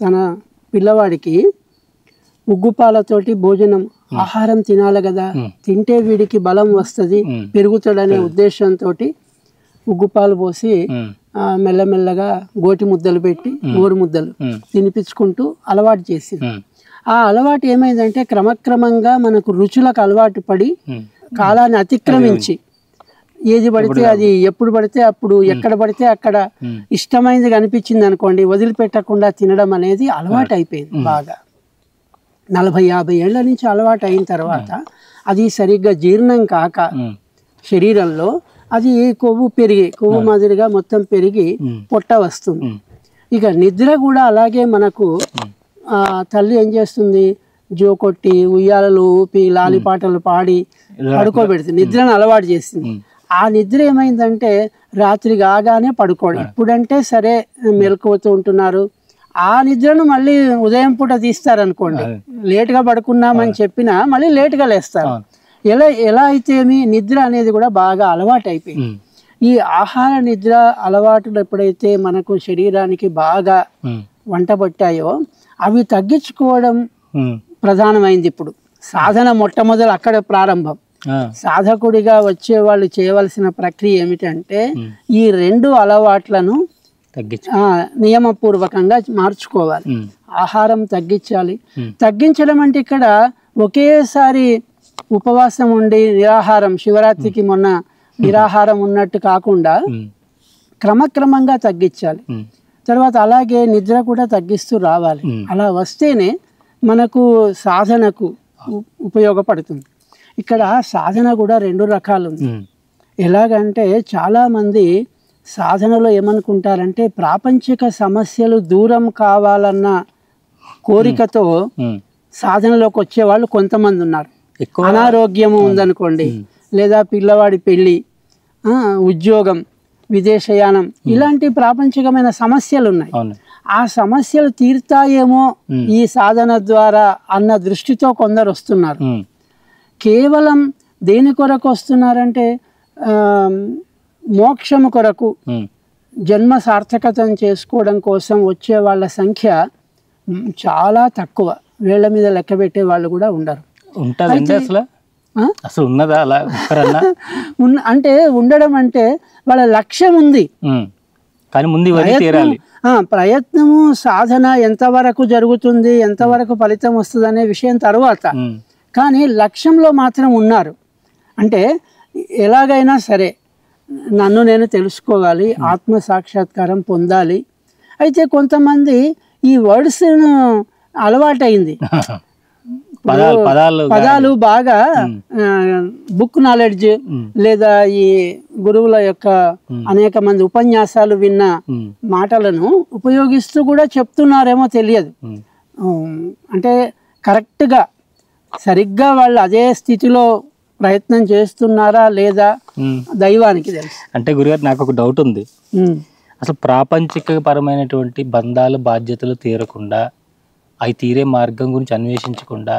తన పిల్లవాడికి ఉగ్గుపాలతోటి భోజనం ఆహారం తినాలి కదా, తింటే వీడికి బలం వస్తుంది, పెరుగుతాడనే ఉద్దేశంతో ఉగ్గుపాలు పోసి మెల్లమెల్లగా గోటి ముద్దలు పెట్టి గోరు ముద్దలు తినిపించుకుంటూ అలవాటు చేసింది. ఆ అలవాటు ఏమైందంటే క్రమక్రమంగా మనకు రుచులకు అలవాటు పడి కాలాన్ని అతిక్రమించి ఏది పడితే అది, ఎప్పుడు పడితే అప్పుడు, ఎక్కడ పడితే అక్కడ ఇష్టమైనది కనిపించింది అనుకోండి వదిలిపెట్టకుండా తినడం అనేది అలవాటు అయిపోయింది. బాగా 40-50 ఏళ్ల నుంచి అలవాటు అయిన తర్వాత అది సరిగ్గా జీర్ణం కాక శరీరంలో అది కొవ్వు మాదిరిగా మొత్తం పెరిగి పొట్ట వస్తుంది. ఇక నిద్ర కూడా అలాగే మనకు తల్లి ఏం చేస్తుంది, జోకొట్టి ఉయ్యాలలు ఊపి లాలిపాటలు పాడి పడుకోబెడుతుంది, నిద్రను అలవాటు చేస్తుంది. ఆ నిద్ర ఏమైందంటే రాత్రి కాగానే పడుకోవడం. ఇప్పుడంటే సరే మెలకువతో ఉంటున్నారు, ఆ నిద్రను మళ్ళీ ఉదయం పూట తీస్తారనుకోండి, లేటుగా పడుకున్నామని చెప్పినా మళ్ళీ లేటుగా లేస్తారు. ఎలా అయితే నిద్ర అనేది కూడా బాగా అలవాటు అయిపోయింది. ఈ ఆహార నిద్ర అలవాటులు ఎప్పుడైతే మనకు శరీరానికి బాగా వంటబట్టాయో అవి తగ్గించుకోవడం ప్రధానమైంది. ఇప్పుడు సాధన మొట్టమొదలు అక్కడ ప్రారంభం. సాధకుడిగా వచ్చే వాళ్ళు చేయవలసిన ప్రక్రియ ఏమిటంటే ఈ రెండు అలవాట్లను నియమపూర్వకంగా మార్చుకోవాలి. ఆహారం తగ్గించాలి. తగ్గించడం అంటే ఇక్కడ ఒకేసారి ఉపవాసం ఉండి నిరాహారం, శివరాత్రికి మొన్న నిరాహారం ఉన్నట్టు కాకుండా క్రమక్రమంగా తగ్గించాలి. తర్వాత అలాగే నిద్ర కూడా తగ్గిస్తూ రావాలి. అలా వస్తేనే మనకు సాధనకు ఉపయోగపడుతుంది. ఇక్కడ సాధన కూడా 2 రకాలు ఉంది. ఎలాగంటే చాలామంది సాధనలో ఏమనుకుంటారంటే ప్రాపంచిక సమస్యలు దూరం కావాలన్న కోరికతో సాధనలోకి వచ్చేవాళ్ళు కొంతమంది ఉన్నారు. అనారోగ్యము ఉందనుకోండి, లేదా పిల్లవాడి పెళ్ళి, ఉద్యోగం, విదేశయానం, ఇలాంటి ప్రాపంచికమైన సమస్యలు ఉన్నాయి. ఆ సమస్యలు తీరుతాయేమో ఈ సాధన ద్వారా అన్న దృష్టితో కొందరు వస్తున్నారు. కేవలం దేని కొరకు వస్తున్నారంటే మోక్షము కొరకు జన్మ సార్థకతం చేసుకోవడం కోసం వచ్చే వాళ్ళ సంఖ్య చాలా తక్కువ. వేళ్ల మీద లెక్క పెట్టే వాళ్ళు కూడా ఉండరు. ఉంటుందండి అసలు ఉన్నదా అలా అంటే ఉండడం అంటే వాళ్ళ లక్ష్యం ఉంది, కానీ ముందు తీరాలి. ప్రయత్నము సాధన ఎంతవరకు జరుగుతుంది, ఎంతవరకు ఫలితం వస్తుంది అనే విషయం తర్వాత, కానీ లక్ష్యంలో మాత్రం ఉన్నారు. అంటే ఎలాగైనా సరే నన్ను నేను తెలుసుకోవాలి, ఆత్మ సాక్షాత్కారం పొందాలి. అయితే కొంతమంది ఈ వర్డ్స్ అలవాటైంది, పదాలు బాగా బుక్ నాలెడ్జ్ లేదా ఈ గురువుల యొక్క అనేక మంది ఉపన్యాసాలు విన్న మాటలను ఉపయోగిస్తూ కూడా చెప్తున్నారేమో తెలియదు. అంటే కరెక్ట్గా సరిగ్గా వాళ్ళు అదే స్థితిలో ప్రయత్నం చేస్తున్నారా లేదా దైవానికి తెలుసు. అంటే గురుగారు నాకు ఒక డౌట్ ఉంది. అసలు ప్రాపంచిక పరమైనటువంటి బంధాలు బాధ్యతలు తీరకుండా అవి తీరే మార్గం గురించి అన్వేషించకుండా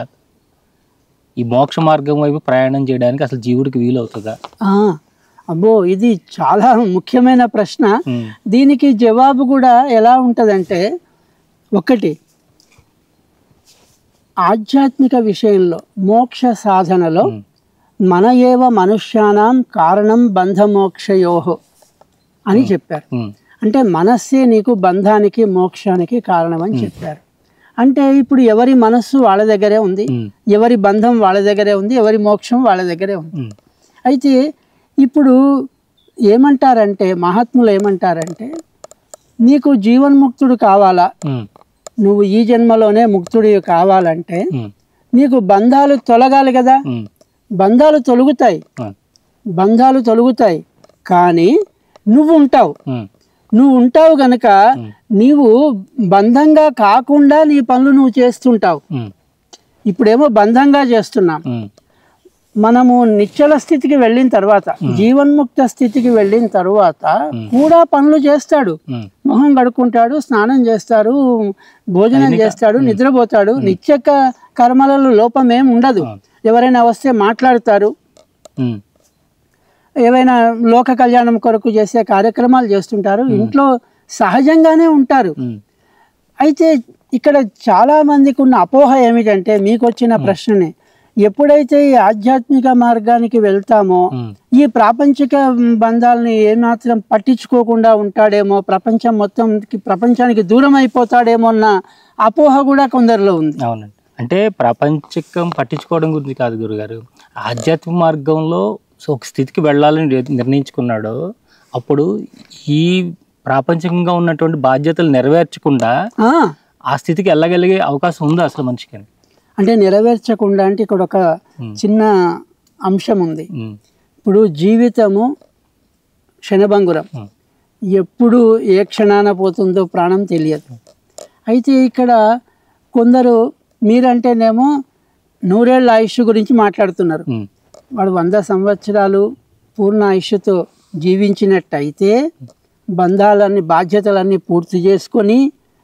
ఈ మోక్ష మార్గం వైపు ప్రయాణం చేయడానికి అసలు జీవుడికి వీలవుతుందా? అబ్బో, ఇది చాలా ముఖ్యమైన ప్రశ్న. దీనికి జవాబు కూడా ఎలా ఉంటుందంటే, ఒకటి ఆధ్యాత్మిక విషయంలో మోక్ష సాధనలో మన ఏవ మనుష్యానాం కారణం బంధమోక్షయోహో అని చెప్పారు. అంటే మనస్సే నీకు బంధానికి మోక్షానికి కారణం అని చెప్పారు. అంటే ఇప్పుడు ఎవరి మనస్సు వాళ్ళ దగ్గరే ఉంది, ఎవరి బంధం వాళ్ళ దగ్గరే ఉంది, ఎవరి మోక్షం వాళ్ళ దగ్గరే ఉంది. అయితే ఇప్పుడు ఏమంటారంటే, మహాత్ములు ఏమంటారంటే, నీకు జీవన్ముక్తుడు కావాలా, నువ్వు ఈ జన్మలోనే ముక్తుడి కావాలంటే నీకు బంధాలు తొలగాలి కదా. బంధాలు తొలుగుతాయి కానీ నువ్వు ఉంటావు గనక నీవు బంధంగా కాకుండా నీ పనులు నువ్వు చేస్తుంటావు. ఇప్పుడేమో బంధంగా చేస్తున్నాం. మనము నిశ్చల స్థితికి వెళ్ళిన తర్వాత, జీవన్ముక్త స్థితికి వెళ్ళిన తర్వాత కూడా పనులు చేస్తాడు. మొహం కడుక్కుంటాడు, స్నానం చేస్తాడు, భోజనం చేస్తాడు, నిద్రపోతాడు. నిత్య కర్మలలో లోపం ఏం ఉండదు. ఎవరైనా వస్తే మాట్లాడతారు, ఏవైనా లోక కళ్యాణం కొరకు చేసే కార్యక్రమాలు చేస్తుంటారు, ఇంట్లో సహజంగానే ఉంటారు. అయితే ఇక్కడ చాలా మందికి ఉన్న అపోహ ఏమిటంటే, మీకు వచ్చిన ప్రశ్ననే, ఎప్పుడైతే ఈ ఆధ్యాత్మిక మార్గానికి వెళ్తామో ఈ ప్రాపంచిక బంధాలని ఏమాత్రం పట్టించుకోకుండా ఉంటాడేమో, ప్రపంచానికి దూరం అయిపోతాడేమో అన్న అపోహ కూడా కొందరిలో ఉంది. అవునండి. అంటే ప్రపంచకం పట్టించుకోవడం గురించి కాదు గురుగారు, ఆధ్యాత్మిక మార్గంలో ఒక స్థితికి వెళ్ళాలని నిర్ణయించుకున్నాడు. అప్పుడు ఈ ప్రాపంచికంగా ఉన్నటువంటి బాధ్యతలు నెరవేర్చకుండా ఆ స్థితికి వెళ్ళగలిగే అవకాశం ఉందా అసలు మనిషికి? అంటే నెరవేర్చకుండా అంటే ఇక్కడ ఒక చిన్న అంశం ఉంది. ఇప్పుడు జీవితము క్షణభంగురం, ఎప్పుడు ఏ క్షణాన పోతుందో ప్రాణం తెలియదు. అయితే ఇక్కడ కొందరు మీరంటేనేమో 100 ఏళ్ళ ఆయుష్ గురించి మాట్లాడుతున్నారు. వాడు 100 సంవత్సరాలు పూర్ణ ఆయుష్తో జీవించినట్టయితే బంధాలన్నీ బాధ్యతలన్నీ పూర్తి చేసుకొని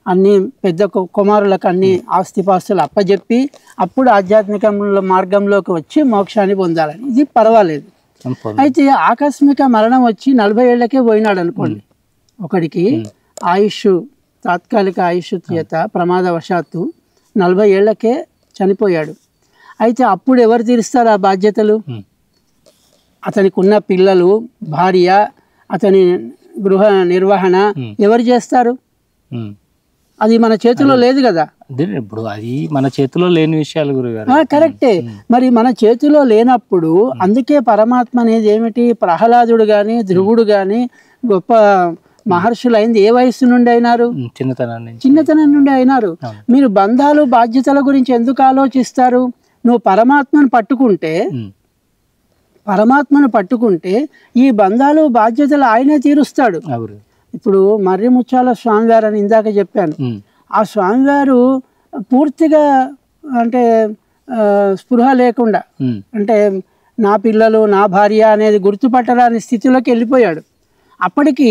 అన్ని పెద్ద కుమారులకు అన్ని ఆస్తిపాస్తులు అప్పజెప్పి అప్పుడు ఆధ్యాత్మిక మార్గంలోకి వచ్చి మోక్షాన్ని పొందాలని, ఇది పర్వాలేదు. అయితే ఆకస్మిక మరణం వచ్చి 40 ఏళ్లకే పోయినాడు అనుకోండి, ఒకడికి ఆయుష్ తాత్కాలిక ఆయుష్ చేత ప్రమాదవశాత్తు 40 ఏళ్లకే చనిపోయాడు. అయితే అప్పుడు ఎవరు తీరుస్తారు ఆ బాధ్యతలు? అతనికి ఉన్న పిల్లలు, భార్య, అతని గృహ నిర్వహణ ఎవరు చేస్తారు? అది మన చేతిలో లేదు కదా. ఇప్పుడు అది మన చేతిలో లేని విషయాలు గురుగారు. కరెక్టే. మరి మన చేతిలో లేనప్పుడు అందుకే పరమాత్మ అనేది ఏమిటి, ప్రహ్లాదుడు గాని ధ్రువుడు గాని గొప్ప మహర్షులు అయింది ఏ వయస్సు నుండి అయినారు? చిన్నతనం నుండి అయినారు. మీరు బంధాలు బాధ్యతల గురించి ఎందుకు ఆలోచిస్తారు? నువ్వు పరమాత్మను పట్టుకుంటే ఈ బంధాలు బాధ్యతలు ఆయనే తీరుస్తాడు. ఇప్పుడు మర్రి ముచ్చాల స్వామివారు అని ఇందాక చెప్పాను. ఆ స్వామివారు పూర్తిగా అంటే స్పృహ లేకుండా, అంటే నా పిల్లలు నా భార్య అనేది గుర్తుపట్టరాని స్థితిలోకి వెళ్ళిపోయాడు. అప్పటికి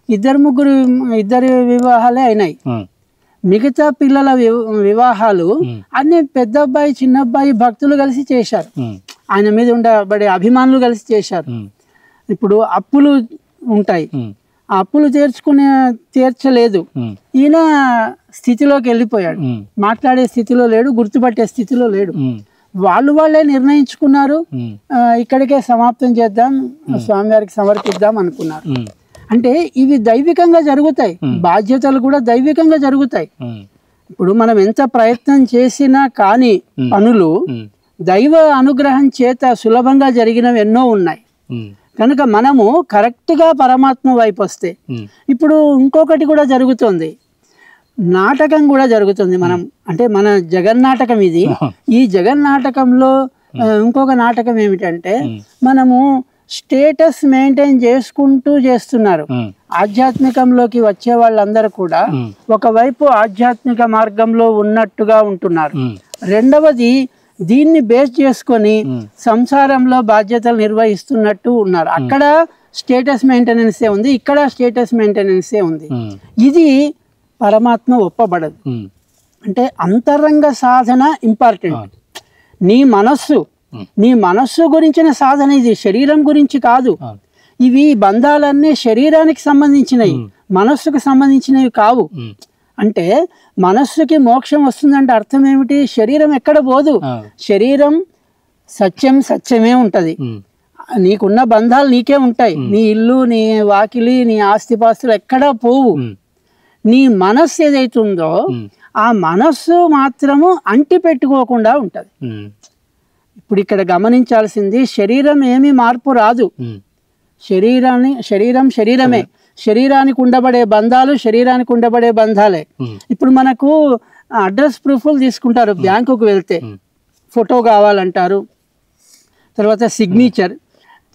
2-3 వివాహాలే అయినాయి. మిగతా పిల్లల వివాహాలు అన్ని పెద్ద అబ్బాయి చిన్న అబ్బాయి భక్తులు కలిసి చేశారు, ఆయన మీద ఉండబడే అభిమానులు కలిసి చేశారు. ఇప్పుడు అప్పులు ఉంటాయి. ఆ అప్పులు తీర్చలేదు. ఈయన స్థితిలోకి వెళ్ళిపోయాడు. మాట్లాడే స్థితిలో లేడు, గుర్తుపట్టే స్థితిలో లేడు. వాళ్ళే నిర్ణయించుకున్నారు, ఇక్కడికే సమాప్తం చేద్దాం, స్వామివారికి సమర్పిద్దాం అనుకున్నారు. అంటే ఇవి దైవికంగా జరుగుతాయి, బాధ్యతలు కూడా దైవికంగా జరుగుతాయి. ఇప్పుడు మనం ఎంత ప్రయత్నం చేసినా కానీ పనులు దైవ అనుగ్రహం చేత సులభంగా జరిగినవి ఎన్నో ఉన్నాయి. కనుక మనము కరెక్ట్గా పరమాత్మ వైపు వస్తే, ఇప్పుడు ఇంకొకటి కూడా జరుగుతుంది, నాటకం కూడా జరుగుతుంది. మనం అంటే మన జగన్నాటకం ఇది. ఈ జగన్నాటకంలో ఇంకొక నాటకం ఏమిటంటే, మనము స్టేటస్ మెయింటైన్ చేసుకుంటూ చేస్తున్నారు. ఆధ్యాత్మికంలోకి వచ్చే వాళ్ళందరూ కూడా ఒకవైపు ఆధ్యాత్మిక మార్గంలో ఉన్నట్టుగా ఉంటున్నారు. రెండవది దీన్ని బేస్ చేసుకొని సంసారంలో బాధ్యతలు నిర్వహిస్తున్నట్టు ఉన్నారు. అక్కడ స్టేటస్ మెయింటెనెన్సే ఉంది, ఇక్కడ స్టేటస్ మెయింటెనెన్సే ఉంది. ఇది పరమాత్మ ఒప్పబడదు. అంటే అంతరంగ సాధన ఇంపార్టెంట్. నీ మనస్సు గురించిన సాధన ఇది, శరీరం గురించి కాదు. ఇవి బంధాలన్నీ శరీరానికి సంబంధించినవి, మనస్సుకు సంబంధించినవి కావు. అంటే మనస్సుకి మోక్షం వస్తుందంటే అర్థం ఏమిటి? శరీరం ఎక్కడ పోదు, శరీరం సత్యమే ఉంటది. నీకున్న బంధాలు నీకే ఉంటాయి, నీ ఇల్లు, నీ వాకిలి, నీ ఆస్తిపాస్తులు ఎక్కడా పోవు. నీ మనస్సు ఏదైతుందో ఆ మనస్సు మాత్రము అంటి పెట్టుకోకుండా ఉంటది. ఇప్పుడు ఇక్కడ గమనించాల్సింది, శరీరం ఏమీ మార్పు రాదు. శరీరం శరీరమే. శరీరానికి ఉండబడే బంధాలు శరీరానికి ఉండబడే బంధాలే. ఇప్పుడు మనకు అడ్రస్ ప్రూఫ్లు తీసుకుంటారు, బ్యాంకుకు వెళ్తే ఫోటో కావాలంటారు, తర్వాత సిగ్నేచర్,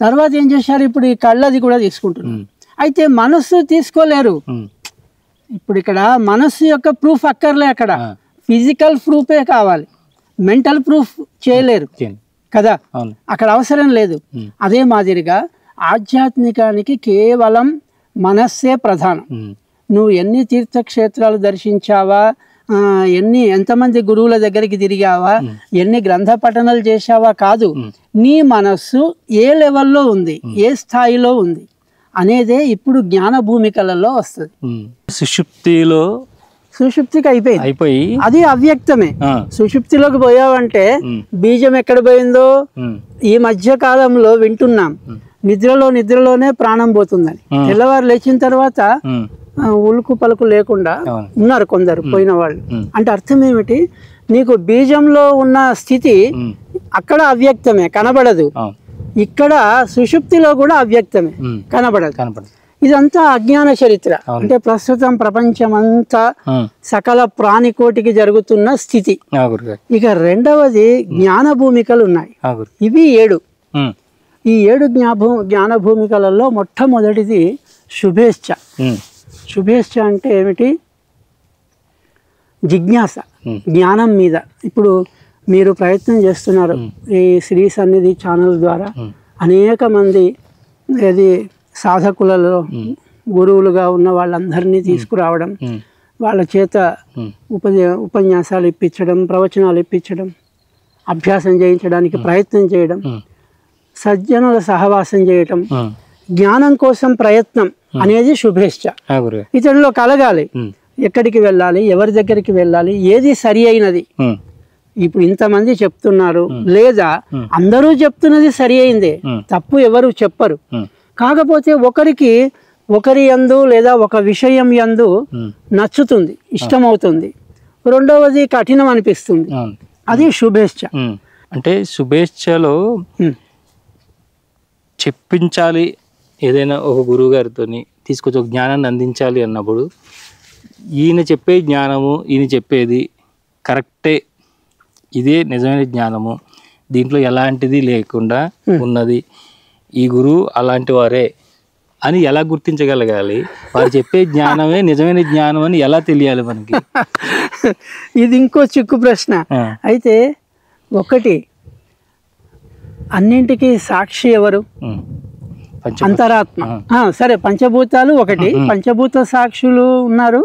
తర్వాత ఏం చేశారు, ఇప్పుడు ఈ కళ్ళది కూడా తీసుకుంటున్నారు. అయితే మనస్సు తీసుకోలేరు. ఇప్పుడు ఇక్కడ మనస్సు యొక్క ప్రూఫ్ అక్కర్లే, అక్కడ ఫిజికల్ ప్రూఫే కావాలి, మెంటల్ ప్రూఫ్ చేయలేరు కదా, అక్కడ అవసరం లేదు. అదే మాదిరిగా ఆధ్యాత్మికానికి కేవలం మనస్సే ప్రధానం. నువ్వు ఎన్ని తీర్థక్షేత్రాలు దర్శించావా, ఎంతమంది గురువుల దగ్గరికి తిరిగావా, ఎన్ని గ్రంథ పఠనాలు చేశావా కాదు, నీ మనస్సు ఏ లెవెల్లో ఉంది, ఏ స్థాయిలో ఉంది అనేదే ఇప్పుడు జ్ఞాన భూమికలలో వస్తుంది. సుషుప్తికి అయిపోయి అది అవ్యక్తమే. సుషుప్తిలోకి పోయావంటే బీజం ఎక్కడ పోయిందో ఈ మధ్య కాలంలో వింటున్నాం, నిద్రలోనే ప్రాణం పోతుందని. తెల్లవారు లేచిన తర్వాత ఉలుకు పలుకు లేకుండా ఉన్నారు కొందరు పోయిన వాళ్ళు. అంటే అర్థం ఏమిటి, నీకు బీజంలో ఉన్న స్థితి అక్కడ అవ్యక్తమే, కనబడదు. ఇక్కడ సుషుప్తిలో కూడా అవ్యక్తమే, కనబడదు. ఇదంతా అజ్ఞాన చరిత్ర. అంటే ప్రస్తుతం ప్రపంచమంతా సకల ప్రాణికోటికి జరుగుతున్న స్థితి. ఇక రెండవది జ్ఞాన భూమికలు ఉన్నాయి, ఇవి 7. ఈ 7 జ్ఞాన భూమికలలో మొట్టమొదటిది శుభేచ్ఛ. శుభేచ్ఛ అంటే ఏమిటి? జిజ్ఞాస, జ్ఞానం మీద. ఇప్పుడు మీరు ప్రయత్నం చేస్తున్నారు ఈ శ్రీ సన్నిధి ఛానల్ ద్వారా, అనేక మంది సాధకులలో గురువులుగా ఉన్న వాళ్ళందరినీ తీసుకురావడం, వాళ్ళ చేత ఉపన్యాసాలు ఇప్పించడం, ప్రవచనాలు ఇప్పించడం, అభ్యాసం చేయించడానికి ప్రయత్నం చేయడం, సజ్జనుల సహవాసం చేయటం, జ్ఞానం కోసం ప్రయత్నం అనేది శుభేచ్ఛ. ఇతనిలో కలగాలి. ఎక్కడికి వెళ్ళాలి, ఎవరి దగ్గరికి వెళ్ళాలి, ఏది సరి అయినది. ఇప్పుడు ఇంతమంది చెప్తున్నారు, లేదా అందరూ చెప్తున్నది సరి అయిందే, తప్పు ఎవరు చెప్పరు. కాకపోతే ఒకరి యందు లేదా ఒక విషయం యందు నచ్చుతుంది, ఇష్టమవుతుంది. రెండవది కఠినం అనిపిస్తుంది, అది శుభేచ్ఛ. అంటే శుభేచ్ఛలో చెప్పించాలి, ఏదైనా ఒక గురువు గారితో తీసుకొచ్చి ఒక జ్ఞానాన్ని అందించాలి అన్నప్పుడు ఈయన చెప్పే జ్ఞానము, ఈయన చెప్పేది కరెక్టే, ఇదే నిజమైన జ్ఞానము, దీంట్లో ఎలాంటిది లేకుండా ఉన్నది, ఈ గురువు అలాంటి వారే అని ఎలా గుర్తించగలగాలి? వారు చెప్పే జ్ఞానమే నిజమైన జ్ఞానం అని ఎలా తెలియాలి మనకి? ఇది ఇంకో చిక్కు ప్రశ్న. అయితే ఒకటి, అన్నింటికి సాక్షి ఎవరు? అంతరాత్మ. సరే, పంచభూతాలు ఒకటి, పంచభూత సాక్షులు ఉన్నారు.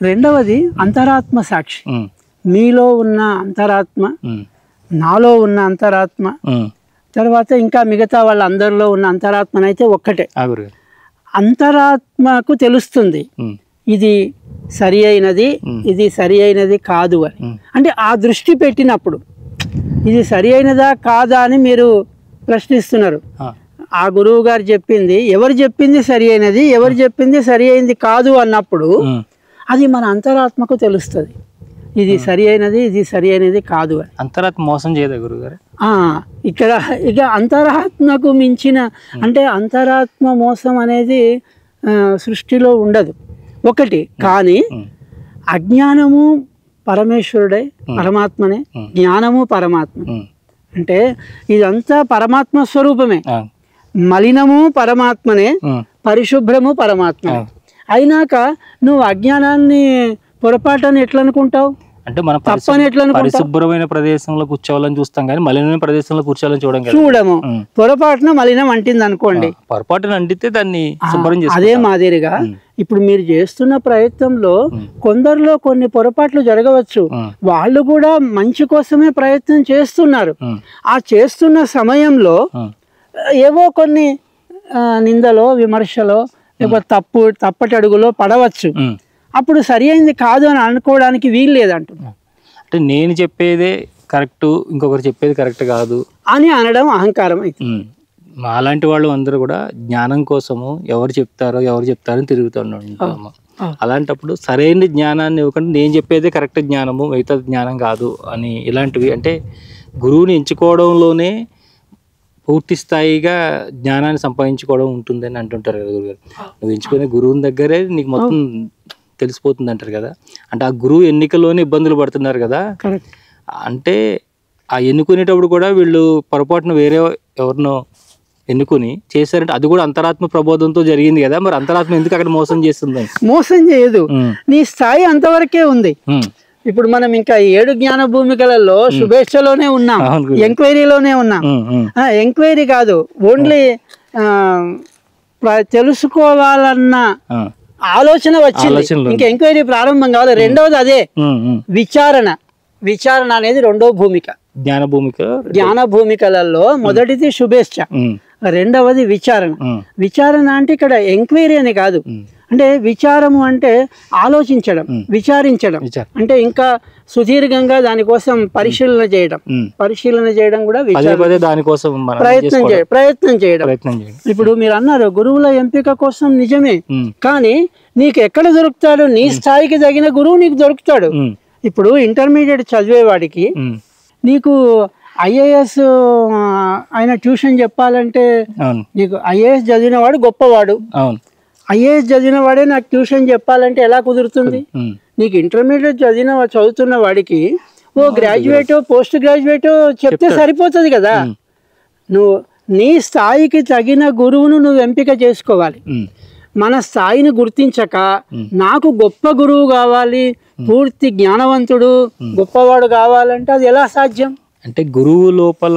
రెండవది అంతరాత్మ సాక్షి. మీలో ఉన్న అంతరాత్మ, నాలో ఉన్న అంతరాత్మ, తర్వాత ఇంకా మిగతా వాళ్ళందరిలో ఉన్న అంతరాత్మనైతే ఒక్కటే. అంతరాత్మకు తెలుస్తుంది ఇది సరి అయినది, ఇది సరి అయినది కాదు అని. అంటే ఆ దృష్టి పెట్టినప్పుడు ఇది సరి అయినదా కాదా అని మీరు ప్రశ్నిస్తున్నారు. ఆ గురువు గారు చెప్పింది, ఎవరు చెప్పింది సరి అయినది, ఎవరు చెప్పింది సరి అయింది కాదు అన్నప్పుడు అది మన అంతరాత్మకు తెలుస్తుంది ఇది సరి అయినది, ఇది సరి అయినది కాదు అని. అంతరాత్మ మోసం చేయదా గురుగారు? ఇక్కడ ఇక అంతరాత్మకు మించిన అంటే అంతరాత్మ మోసం అనేది సృష్టిలో ఉండదు ఒకటి. కానీ అజ్ఞానము పరమేశ్వరుడే, పరమాత్మనే, జ్ఞానము పరమాత్మ. అంటే ఇదంతా పరమాత్మ స్వరూపమే. మలినము పరమాత్మనే, పరిశుభ్రము పరమాత్మనే. అయినాక నువ్వు అజ్ఞానాన్ని పొరపాటని ఎట్లా అనుకుంటావు? అంటే మనం పరిశుభ్రమైన ప్రదేశంలో కూర్చోవాలని చూస్తాం కానీ మలినమైన ప్రదేశంలో కూర్చోవాలని చూడము. పొరపాటున మలినం అంటింది అనుకోండి, పొరపాటున అంటితే దాన్ని శుభ్రం చేస్తాం. అదే మాదిరిగా ఇప్పుడు మీరు చేస్తున్న ప్రయత్నంలో కొందరిలో కొన్ని పొరపాట్లు జరగవచ్చు. వాళ్ళు కూడా మంచి కోసమే ప్రయత్నం చేస్తున్నారు. ఆ చేస్తున్న సమయంలో ఏవో కొన్ని నిందలో, విమర్శలో, లేకపోతే తప్పటి అడుగులో పడవచ్చు. అప్పుడు సరి అయింది కాదు అని అనుకోవడానికి వీలు లేదంటున్నా. అంటే నేను చెప్పేదే కరెక్ట్, ఇంకొకరు చెప్పేది కరెక్ట్ కాదు అని అనడం అహంకారం అయితే. అలాంటి వాళ్ళు అందరూ కూడా జ్ఞానం కోసము ఎవరు చెప్తారని తిరుగుతున్నాము. అలాంటప్పుడు సరైన జ్ఞానాన్ని ఇవ్వకుండా నేను చెప్పేదే కరెక్ట్ జ్ఞానము, మిగతా జ్ఞానం కాదు అని ఇలాంటివి అంటే గురువుని ఎంచుకోవడంలోనే పూర్తి స్థాయిగా జ్ఞానాన్ని సంపాదించుకోవడం ఉంటుందని అంటుంటారు కదా గురుగారు. నువ్వు ఎంచుకునే గురువుని దగ్గరే నీకు మొత్తం తెలిసిపోతుంది అంటారు కదా. అంటే ఆ గురువు ఎన్నికలోనే ఇబ్బందులు పడుతున్నారు కదా. అంటే ఆ ఎన్నుకునేటప్పుడు కూడా వీళ్ళు పొరపాటున వేరే ఎవరినో ఎన్నుకుని చేశారంటే అది కూడా అంతరాత్మ ప్రబోధంతో జరిగింది కదా. మరి అంతరాత్మ ఎందుకు అక్కడ మోసం చేస్తుంది? మోసం చేయదు, నీ స్థాయి అంతవరకే ఉంది. ఇప్పుడు మనం ఇంకా 7 జ్ఞాన భూమికలలో శుభేచ్ఛలోనే ఉన్నాం, ఎంక్వైరీలోనే ఉన్నాం. ఎంక్వైరీ కాదు, ఓన్లీ తెలుసుకోవాలన్న ఆలోచన వచ్చింది, ఇంకా ఎంక్వైరీ ప్రారంభం కావాలి. రెండవది అదే విచారణ అనేది రెండో భూమిక. జ్ఞాన భూమికలలో మొదటిది శుభేచ్ఛ, రెండవది విచారణ అంటే ఇక్కడ ఎంక్వైరీ అని కాదు. అంటే విచారము అంటే ఆలోచించడం, విచారించడం అంటే ఇంకా సుదీర్ఘంగా దానికోసం పరిశీలన చేయడం కూడా ప్రయత్నం చేయడం. ఇప్పుడు మీరు అన్నారు గురువుల ఎంపిక కోసం, నిజమే. కానీ నీకు ఎక్కడ దొరుకుతాడు? నీ స్థాయికి తగిన గురువు నీకు దొరుకుతాడు. ఇప్పుడు ఇంటర్మీడియట్ చదివేవాడికి నీకు ఐఏఎస్ ఆయన ట్యూషన్ చెప్పాలంటే నీకు ఐఏఎస్ చదివిన వాడు గొప్పవాడు, ఐఏఎస్ చదివిన వాడే నాకు ట్యూషన్ చెప్పాలంటే ఎలా కుదురుతుంది? నీకు ఇంటర్మీడియట్ చదువుతున్న వాడికి ఓ గ్రాడ్యుయేట్, పోస్ట్ గ్రాడ్యుయేట్ చెప్తే సరిపోతుంది కదా. నువ్వు నీ స్థాయికి తగిన గురువును నువ్వు ఎంపిక చేసుకోవాలి. మన స్థాయిని గుర్తించక నాకు గొప్ప గురువు కావాలి, పూర్తి జ్ఞానవంతుడు, గొప్పవాడు కావాలంటే అది ఎలా సాధ్యం? అంటే గురువు లోపల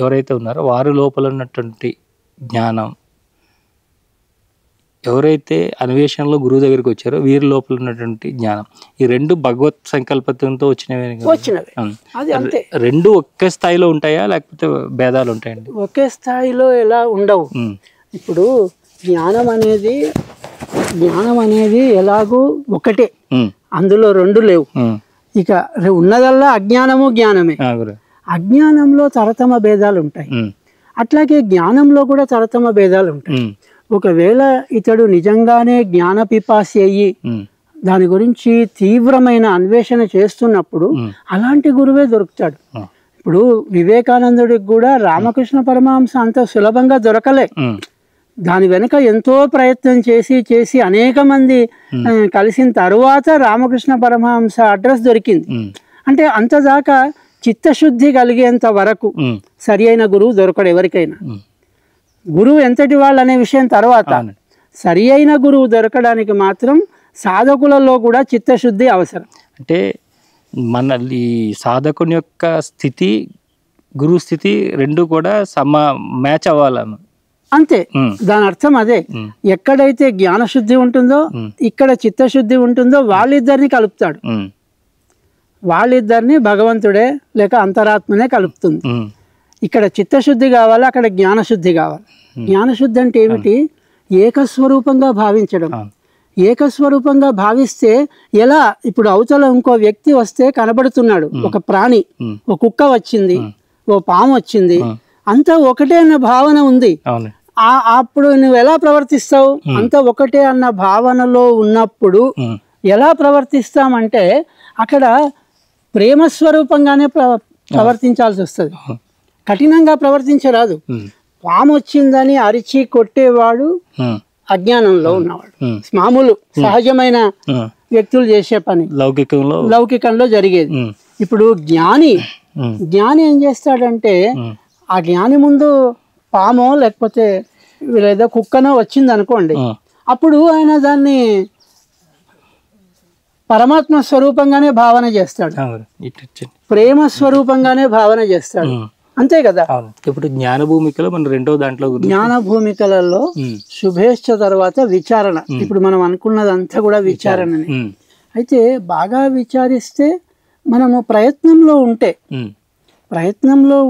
ఎవరైతే ఉన్నారో వారి లోపల ఉన్నటువంటి జ్ఞానం, ఎవరైతే అన్వేషణలో గురువు దగ్గరికి వచ్చారో వీరి లోపల ఉన్నటువంటి జ్ఞానం, ఈ రెండు భగవత్ సంకల్పంతో వచ్చినవి. రెండు ఒకే స్థాయిలో ఉంటాయా లేకపోతే భేదాలు ఉంటాయండి? ఒకే స్థాయిలో ఎలా ఉండవు. ఇప్పుడు జ్ఞానం అనేది ఎలాగూ ఒకటే, అందులో రెండు లేవు. ఇక ఉన్నదల్లా అజ్ఞానము జ్ఞానమే. అజ్ఞానంలో తరతమ భేదాలు ఉంటాయి, అట్లాగే జ్ఞానంలో కూడా తరతమ భేదాలు ఉంటాయి. ఒకవేళ ఇతడు నిజంగానే జ్ఞాన పిపాసి అయ్యి దాని గురించి తీవ్రమైన అన్వేషణ చేస్తున్నప్పుడు అలాంటి గురువే దొరుకుతాడు. ఇప్పుడు వివేకానందుడికి కూడా రామకృష్ణ పరమహంస అంత సులభంగా దొరకలే. దాని వెనుక ఎంతో ప్రయత్నం చేసి అనేక మంది కలిసిన తరువాత రామకృష్ణ పరమహంస అడ్రస్ దొరికింది. అంటే అంతదాకా చిత్తశుద్ధి కలిగేంత వరకు సరి అయిన గురువు దొరకడు ఎవరికైనా. గురువు ఎంతటి వాళ్ళు అనే విషయం తర్వాత, సరి అయిన గురువు దొరకడానికి మాత్రం సాధకులలో కూడా చిత్తశుద్ధి అవసరం. అంటే మన ఈ సాధకుని యొక్క స్థితి, గురువు స్థితి రెండు కూడా మ్యాచ్ అవ్వాలను అంతే. దాని అర్థం అదే. ఎక్కడైతే జ్ఞానశుద్ధి ఉంటుందో, ఇక్కడ చిత్తశుద్ధి ఉంటుందో వాళ్ళిద్దరిని కలుపుతాడు. వాళ్ళిద్దరిని భగవంతుడే లేక అంతరాత్మనే కలుపుతుంది. ఇక్కడ చిత్తశుద్ధి కావాలి, అక్కడ జ్ఞానశుద్ధి కావాలి. జ్ఞానశుద్ధి అంటే ఏమిటి? ఏకస్వరూపంగా భావించడం. అవును. ఏకస్వరూపంగా భావిస్తే ఎలా, ఇప్పుడు అవతల ఇంకో వ్యక్తి వస్తే కనబడుతున్నాడు, ఒక ప్రాణి, ఓ కుక్క వచ్చింది, ఓ పాము వచ్చింది, అంతా ఒకటే అన్న భావన ఉంది. అవును. అప్పుడు నువ్వు ఎలా ప్రవర్తిస్తావు? అంతా ఒకటే అన్న భావనలో ఉన్నప్పుడు ఎలా ప్రవర్తిస్తామంటే అక్కడ ప్రేమ స్వరూపంగానే ప్రవర్తించాల్సి వస్తుంది. కఠినంగా ప్రవర్తించరాదు. పాము వచ్చిందని అరిచి కొట్టేవాడు అజ్ఞానంలో ఉన్నవాడు. మామూలు సహజమైన వ్యక్తులు చేసే పని లౌకికంలో జరిగేది. ఇప్పుడు జ్ఞాని ఏం చేస్తాడంటే ఆ జ్ఞాని ముందు పామో లేకపోతే లేదా కుక్కనో వచ్చింది అనుకోండి, అప్పుడు ఆయన దాన్ని పరమాత్మ స్వరూపంగానే భావన చేస్తాడు, ప్రేమ స్వరూపంగానే భావన చేస్తాడు. అంతే కదా. ఇప్పుడు జ్ఞాన భూమికలో మన రెండో దాంట్లో జ్ఞాన భూమికలలో శుభేచ్ఛ తర్వాత విచారణ. ఇప్పుడు మనం అనుకున్నదంతా కూడా విచారణనే. అయితే బాగా విచారిస్తే మనము ప్రయత్నంలో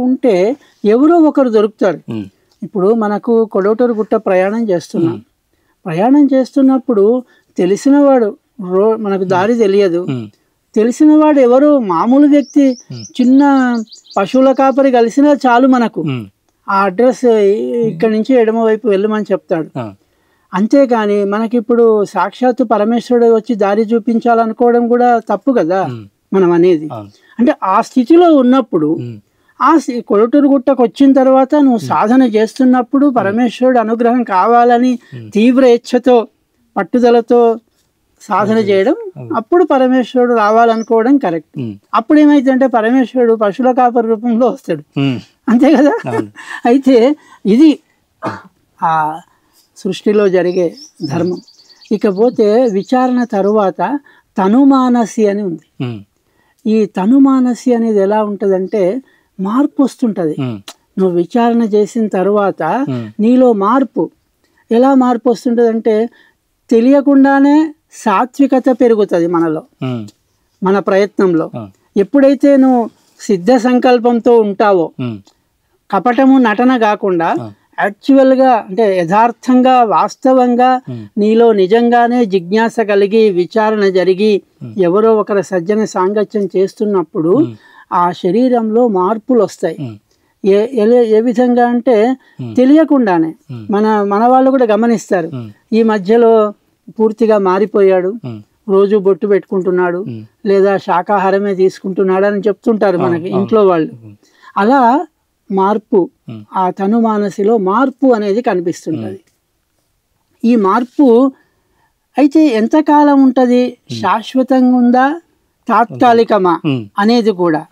ఉంటే ఎవరో ఒకరు దొరుకుతారు. ఇప్పుడు మనకు కొడవటూరు గుట్ట ప్రయాణం చేస్తున్నప్పుడు తెలిసినవాడు, మనకు దారి తెలియదు, తెలిసినవాడు ఎవరో మామూలు వ్యక్తి, చిన్న పశువుల కాపరి కలిసినా చాలు మనకు ఆ అడ్రస్ ఇక్కడి నుంచి ఎడమ వైపు వెళ్ళమని చెప్తాడు. అంతేకాని మనకిప్పుడు సాక్షాత్తు పరమేశ్వరుడు వచ్చి దారి చూపించాలనుకోవడం కూడా తప్పు కదా మనం అనేది. అంటే ఆ స్థితిలో ఉన్నప్పుడు కొడవటూరు గుట్టకు వచ్చిన తర్వాత నువ్వు సాధన చేస్తున్నప్పుడు పరమేశ్వరుడు అనుగ్రహం కావాలని తీవ్ర ఇచ్ఛతో పట్టుదలతో సాధన చేయడం, అప్పుడు పరమేశ్వరుడు రావాలనుకోవడం కరెక్ట్. అప్పుడు ఏమైతుందంటే పరమేశ్వరుడు పశువుల కాపరి రూపంలో వస్తాడు. అంతే కదా. అయితే ఇది ఆ సృష్టిలో జరిగే ధర్మం. ఇకపోతే విచారణ తరువాత తనుమానసి అని ఉంది. ఈ తనుమానసి అనేది ఎలా ఉంటుందంటే మార్పు వస్తుంటుంది. నువ్వు విచారణ చేసిన తర్వాత నీలో ఎలా మార్పు వస్తుంటుందంటే తెలియకుండానే సాత్వికత పెరుగుతుంది మనలో, మన ప్రయత్నంలో. ఎప్పుడైతే నువ్వు సిద్ధ సంకల్పంతో ఉంటావో, కపటము నటన కాకుండా యాక్చువల్గా అంటే యథార్థంగా వాస్తవంగా నీలో నిజంగానే జిజ్ఞాస కలిగి విచారణ జరిగి ఎవరో ఒకరి సజ్జన సాంగత్యం చేస్తున్నప్పుడు ఆ శరీరంలో మార్పులు వస్తాయి. ఏ విధంగా అంటే తెలియకుండానే మన వాళ్ళు కూడా గమనిస్తారు. ఈ మధ్యలో పూర్తిగా మారిపోయాడు, రోజు బొట్టు పెట్టుకుంటున్నాడు, లేదా శాకాహారమే తీసుకుంటున్నాడు అని చెప్తుంటారు మనకి ఇంట్లో వాళ్ళు. అలా మార్పు, ఆ తనుమానసిలో మార్పు అనేది కనిపిస్తుంటది. ఈ మార్పు అయితే ఎంతకాలం ఉంటది, శాశ్వతంగా ఉందా తాత్కాలికమా అనేది కూడా.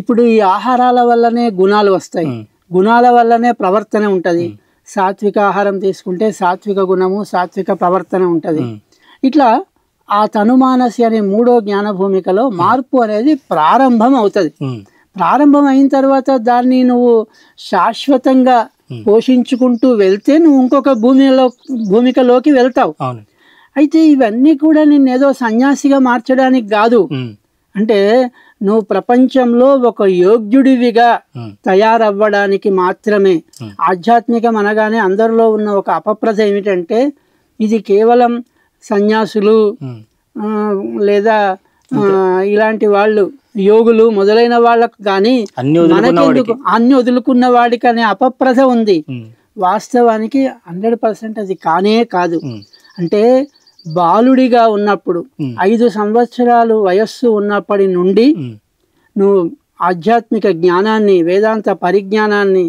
ఇప్పుడు ఈ ఆహారాల వల్లనే గుణాలు వస్తాయి, గుణాల వల్లనే ప్రవర్తన ఉంటది. సాత్విక ఆహారం తీసుకుంటే సాత్విక గుణము, సాత్విక ప్రవర్తన ఉంటది. ఇట్లా ఆ తనుమానసి అనే మూడో జ్ఞాన భూమికలో మార్పు అనేది ప్రారంభం అవుతుంది. ప్రారంభం అయిన తర్వాత దాన్ని నువ్వు శాశ్వతంగా పోషించుకుంటూ వెళ్తే నువ్వు ఇంకొక భూమికలోకి వెళ్తావు. అయితే ఇవన్నీ కూడా నిన్నేదో సన్యాసిగా మార్చడానికి కాదు. అంటే నువ్వు ప్రపంచంలో ఒక యోగ్యుడివిగా తయారవ్వడానికి మాత్రమే. ఆధ్యాత్మికం అనగానే అందరిలో ఉన్న ఒక అపప్రథ ఏమిటంటే ఇది కేవలం సన్యాసులు లేదా ఇలాంటి వాళ్ళు యోగులు మొదలైన వాళ్ళకు కానీ మనకెందుకు అన్ని వదులుకున్న వాడికి అనే అపప్రథ ఉంది. వాస్తవానికి 100% అది కానే కాదు. అంటే బాలుడిగా ఉన్నప్పుడు 5 సంవత్సరాలు వయస్సు ఉన్నప్పటి నుండి నువ్వు ఆధ్యాత్మిక జ్ఞానాన్ని, వేదాంత పరిజ్ఞానాన్ని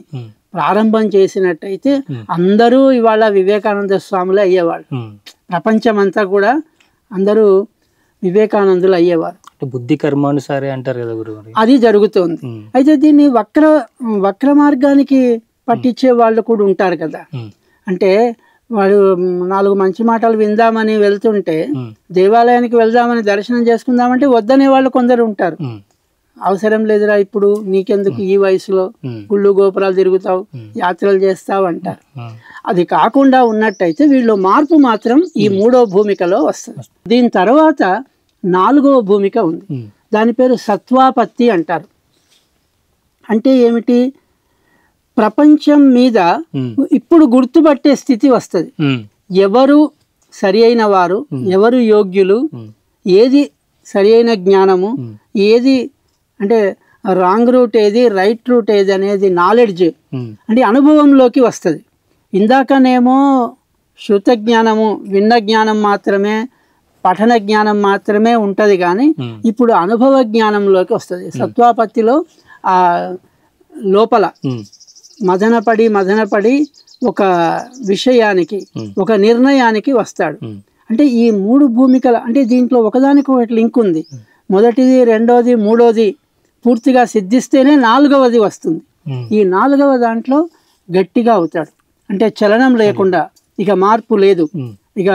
ప్రారంభం చేసినట్టయితే అందరూ ఇవాళ వివేకానంద స్వాములు అయ్యేవాళ్ళు. ప్రపంచమంతా కూడా అందరూ వివేకానందులు అయ్యేవారు. బుద్ధి కర్మానుసారే అంటారు కదా గురుగారు, అది జరుగుతోంది. అయితే దీన్ని వక్ర మార్గానికి పట్టించే వాళ్ళు కూడా ఉంటారు కదా. అంటే వాడు 4 మంచి మాటలు విందామని వెళ్తుంటే, దేవాలయానికి వెళ్దామని దర్శనం చేసుకుందామంటే వద్దనే వాళ్ళు కొందరు ఉంటారు. అవసరం లేదురా ఇప్పుడు నీకెందుకు ఈ వయసులో గుళ్ళు గోపురాలు తిరుగుతావు, యాత్రలు చేస్తావు అంటారు. అది కాకుండా ఉన్నట్టయితే వీళ్ళు మార్పు మాత్రం ఈ 3వ భూమికలో వస్తుంది. దీని తర్వాత 4వ భూమిక ఉంది, దాని పేరు సత్వాపత్తి అంటారు. అంటే ఏమిటి, ప్రపంచం మీద ఇప్పుడు గుర్తుపట్టే స్థితి వస్తుంది. ఎవరు సరి అయిన వారు, ఎవరు యోగ్యులు, ఏది సరి అయిన జ్ఞానము, ఏది అంటే రాంగ్ రూట్ ఏది, రైట్ రూట్ ఏది అనేది నాలెడ్జ్ అంటే అనుభవంలోకి వస్తుంది. ఇందాకనేమో శృత జ్ఞానము, విన్న జ్ఞానం మాత్రమే, పఠన జ్ఞానం మాత్రమే ఉంటుంది, కానీ ఇప్పుడు అనుభవ జ్ఞానంలోకి వస్తుంది. సత్వాపత్తిలో ఆ లోపల మదనపడి ఒక విషయానికి, ఒక నిర్ణయానికి వస్తాడు. అంటే ఈ 3 భూమికల అంటే దీంట్లో ఒకదానికి ఒకటి లింక్ ఉంది. మొదటిది, రెండోది, మూడోది పూర్తిగా సిద్ధిస్తేనే 4వది వస్తుంది. ఈ 4వ దాంట్లో గట్టిగా అవుతాడు. అంటే చలనం లేకుండా, ఇక మార్పు లేదు, ఇక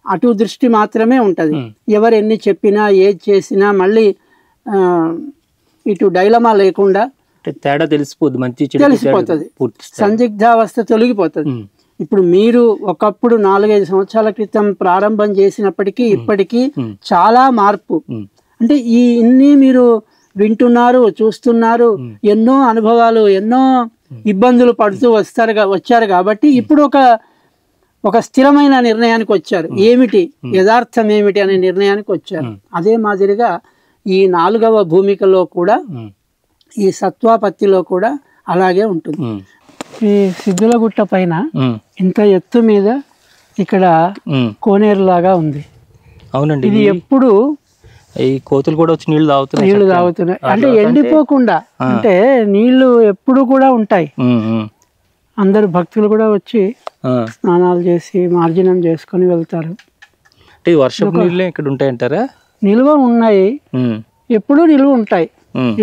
అటు దృష్టి మాత్రమే ఉంటుంది. ఎవరు ఎన్ని చెప్పినా, ఏది చేసినా మళ్ళీ ఇటు డైలమా లేకుండా తేడా తెలిసిపోద్ది, మంచి తెలిసిపోతుంది, సందిగ్ధావస్థ తొలగిపోతుంది. ఇప్పుడు మీరు ఒకప్పుడు 4-5 సంవత్సరాల క్రితం ప్రారంభం చేసినప్పటికీ ఇప్పటికీ చాలా మార్పు. అంటే ఇన్ని మీరు వింటున్నారు, చూస్తున్నారు, ఎన్నో అనుభవాలు, ఎన్నో ఇబ్బందులు పడుతూ వచ్చారు కాబట్టి ఇప్పుడు ఒక స్థిరమైన నిర్ణయానికి వచ్చారు. ఏమిటి యథార్థం ఏమిటి అనే నిర్ణయానికి వచ్చారు. అదే మాదిరిగా ఈ 4వ భూమికలో కూడా, ఈ సత్వాపత్తిలో కూడా అలాగే ఉంటుంది. ఈ సిద్ధులగుట్ట పైన ఇంత ఎత్తు మీద ఇక్కడ కోనేరు లాగా ఉంది. అవునండి. ఇది ఎప్పుడు ఈ కోతులు కూడా వచ్చి నీళ్లు తాగుతున్నాయి. అంటే ఎండిపోకుండా, అంటే నీళ్లు ఎప్పుడు కూడా ఉంటాయి. అందరు భక్తులు కూడా వచ్చి స్నానాలు చేసి మార్జనం చేసుకొని వెళ్తారు. అంటే వర్షపు నీళ్ళే ఇక్కడ ఉంటాయంటారా? నిల్వ ఉన్నాయి, ఎప్పుడు నిల్వ ఉంటాయి.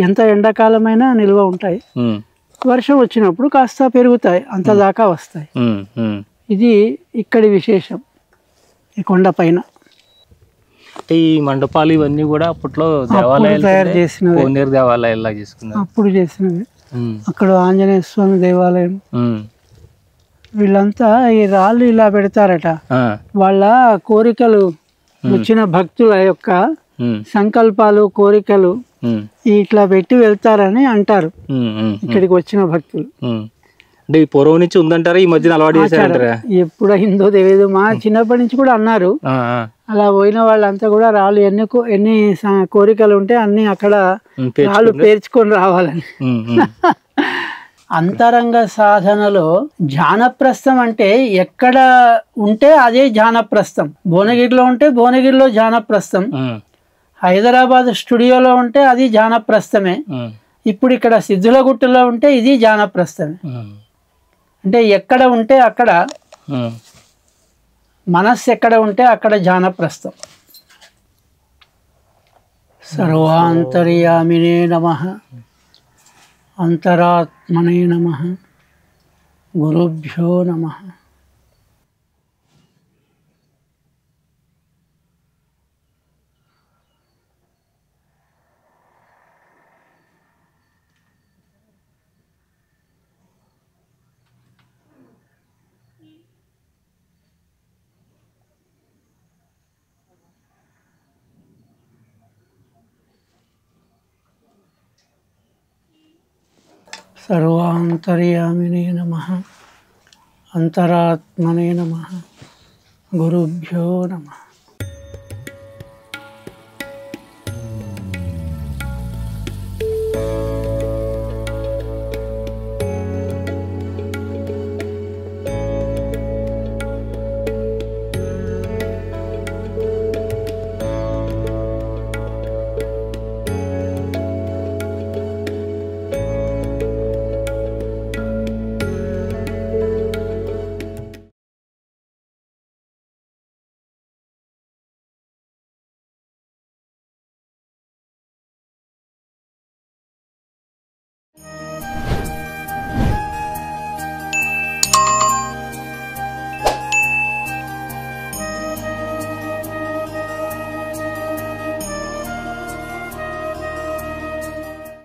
ఎంత ఎండాకాలమైనా నిల్వ ఉంటాయి. వర్షం వచ్చినప్పుడు కాస్త పెరుగుతాయి, అంత దాకా వస్తాయి. ఇది ఇక్కడి విశేషం ఈ కొండ పైన. ఈ మండపాలు ఇవన్నీ కూడా అప్పట్లో దేవాలయాలు తయారు చేసినవి, కోనేరు దేవాలయాలు చేసుకున్నారు, అప్పుడు చేసినవి. అక్కడ ఆంజనేయ స్వామి దేవాలయం. వీళ్ళంతా ఈ రాళ్ళు ఇలా పెడతారట, వాళ్ళ కోరికలు వచ్చిన భక్తుల యొక్క సంకల్పాలు, కోరికలు ఇట్లా పెట్టి వెళ్తారని అంటారు ఇక్కడికి వచ్చిన భక్తులు. అంటే పూర్వం నుంచి ఉందంటారా, ఈ మధ్యన అలవాటు చేశారంటారా? ఎప్పుడు అయిందో తెలియదు, మా చిన్నప్పటి నుంచి కూడా అన్నారు. అలా పోయిన వాళ్ళంతా కూడా రాళ్ళు ఎన్ని కోరికలు ఉంటే అన్ని అక్కడ రాళ్ళు పేర్చుకొని రావాలని. అంతరంగ సాధనలో ధ్యానప్రస్థం అంటే ఎక్కడ ఉంటే అదే ధ్యానప్రస్థం. భువనగిరిలో ఉంటే భువనగిరిలో ధ్యానప్రస్థం, హైదరాబాద్ స్టూడియోలో ఉంటే అది ధ్యానప్రస్థమే, ఇప్పుడు ఇక్కడ సిద్ధులగుట్టలో ఉంటే ఇది ధ్యానప్రస్థమే. అంటే ఎక్కడ ఉంటే అక్కడ, మనస్సు ఎక్కడ ఉంటే అక్కడ ధ్యానప్రస్థం. సర్వాంతర్యామినే నమః, అంతరాత్మనే నమః, గురుభ్యో నమః. సర్వాంతర్యామినే నమః, అంతరాత్మనే నమః, గురుభ్యో నమః.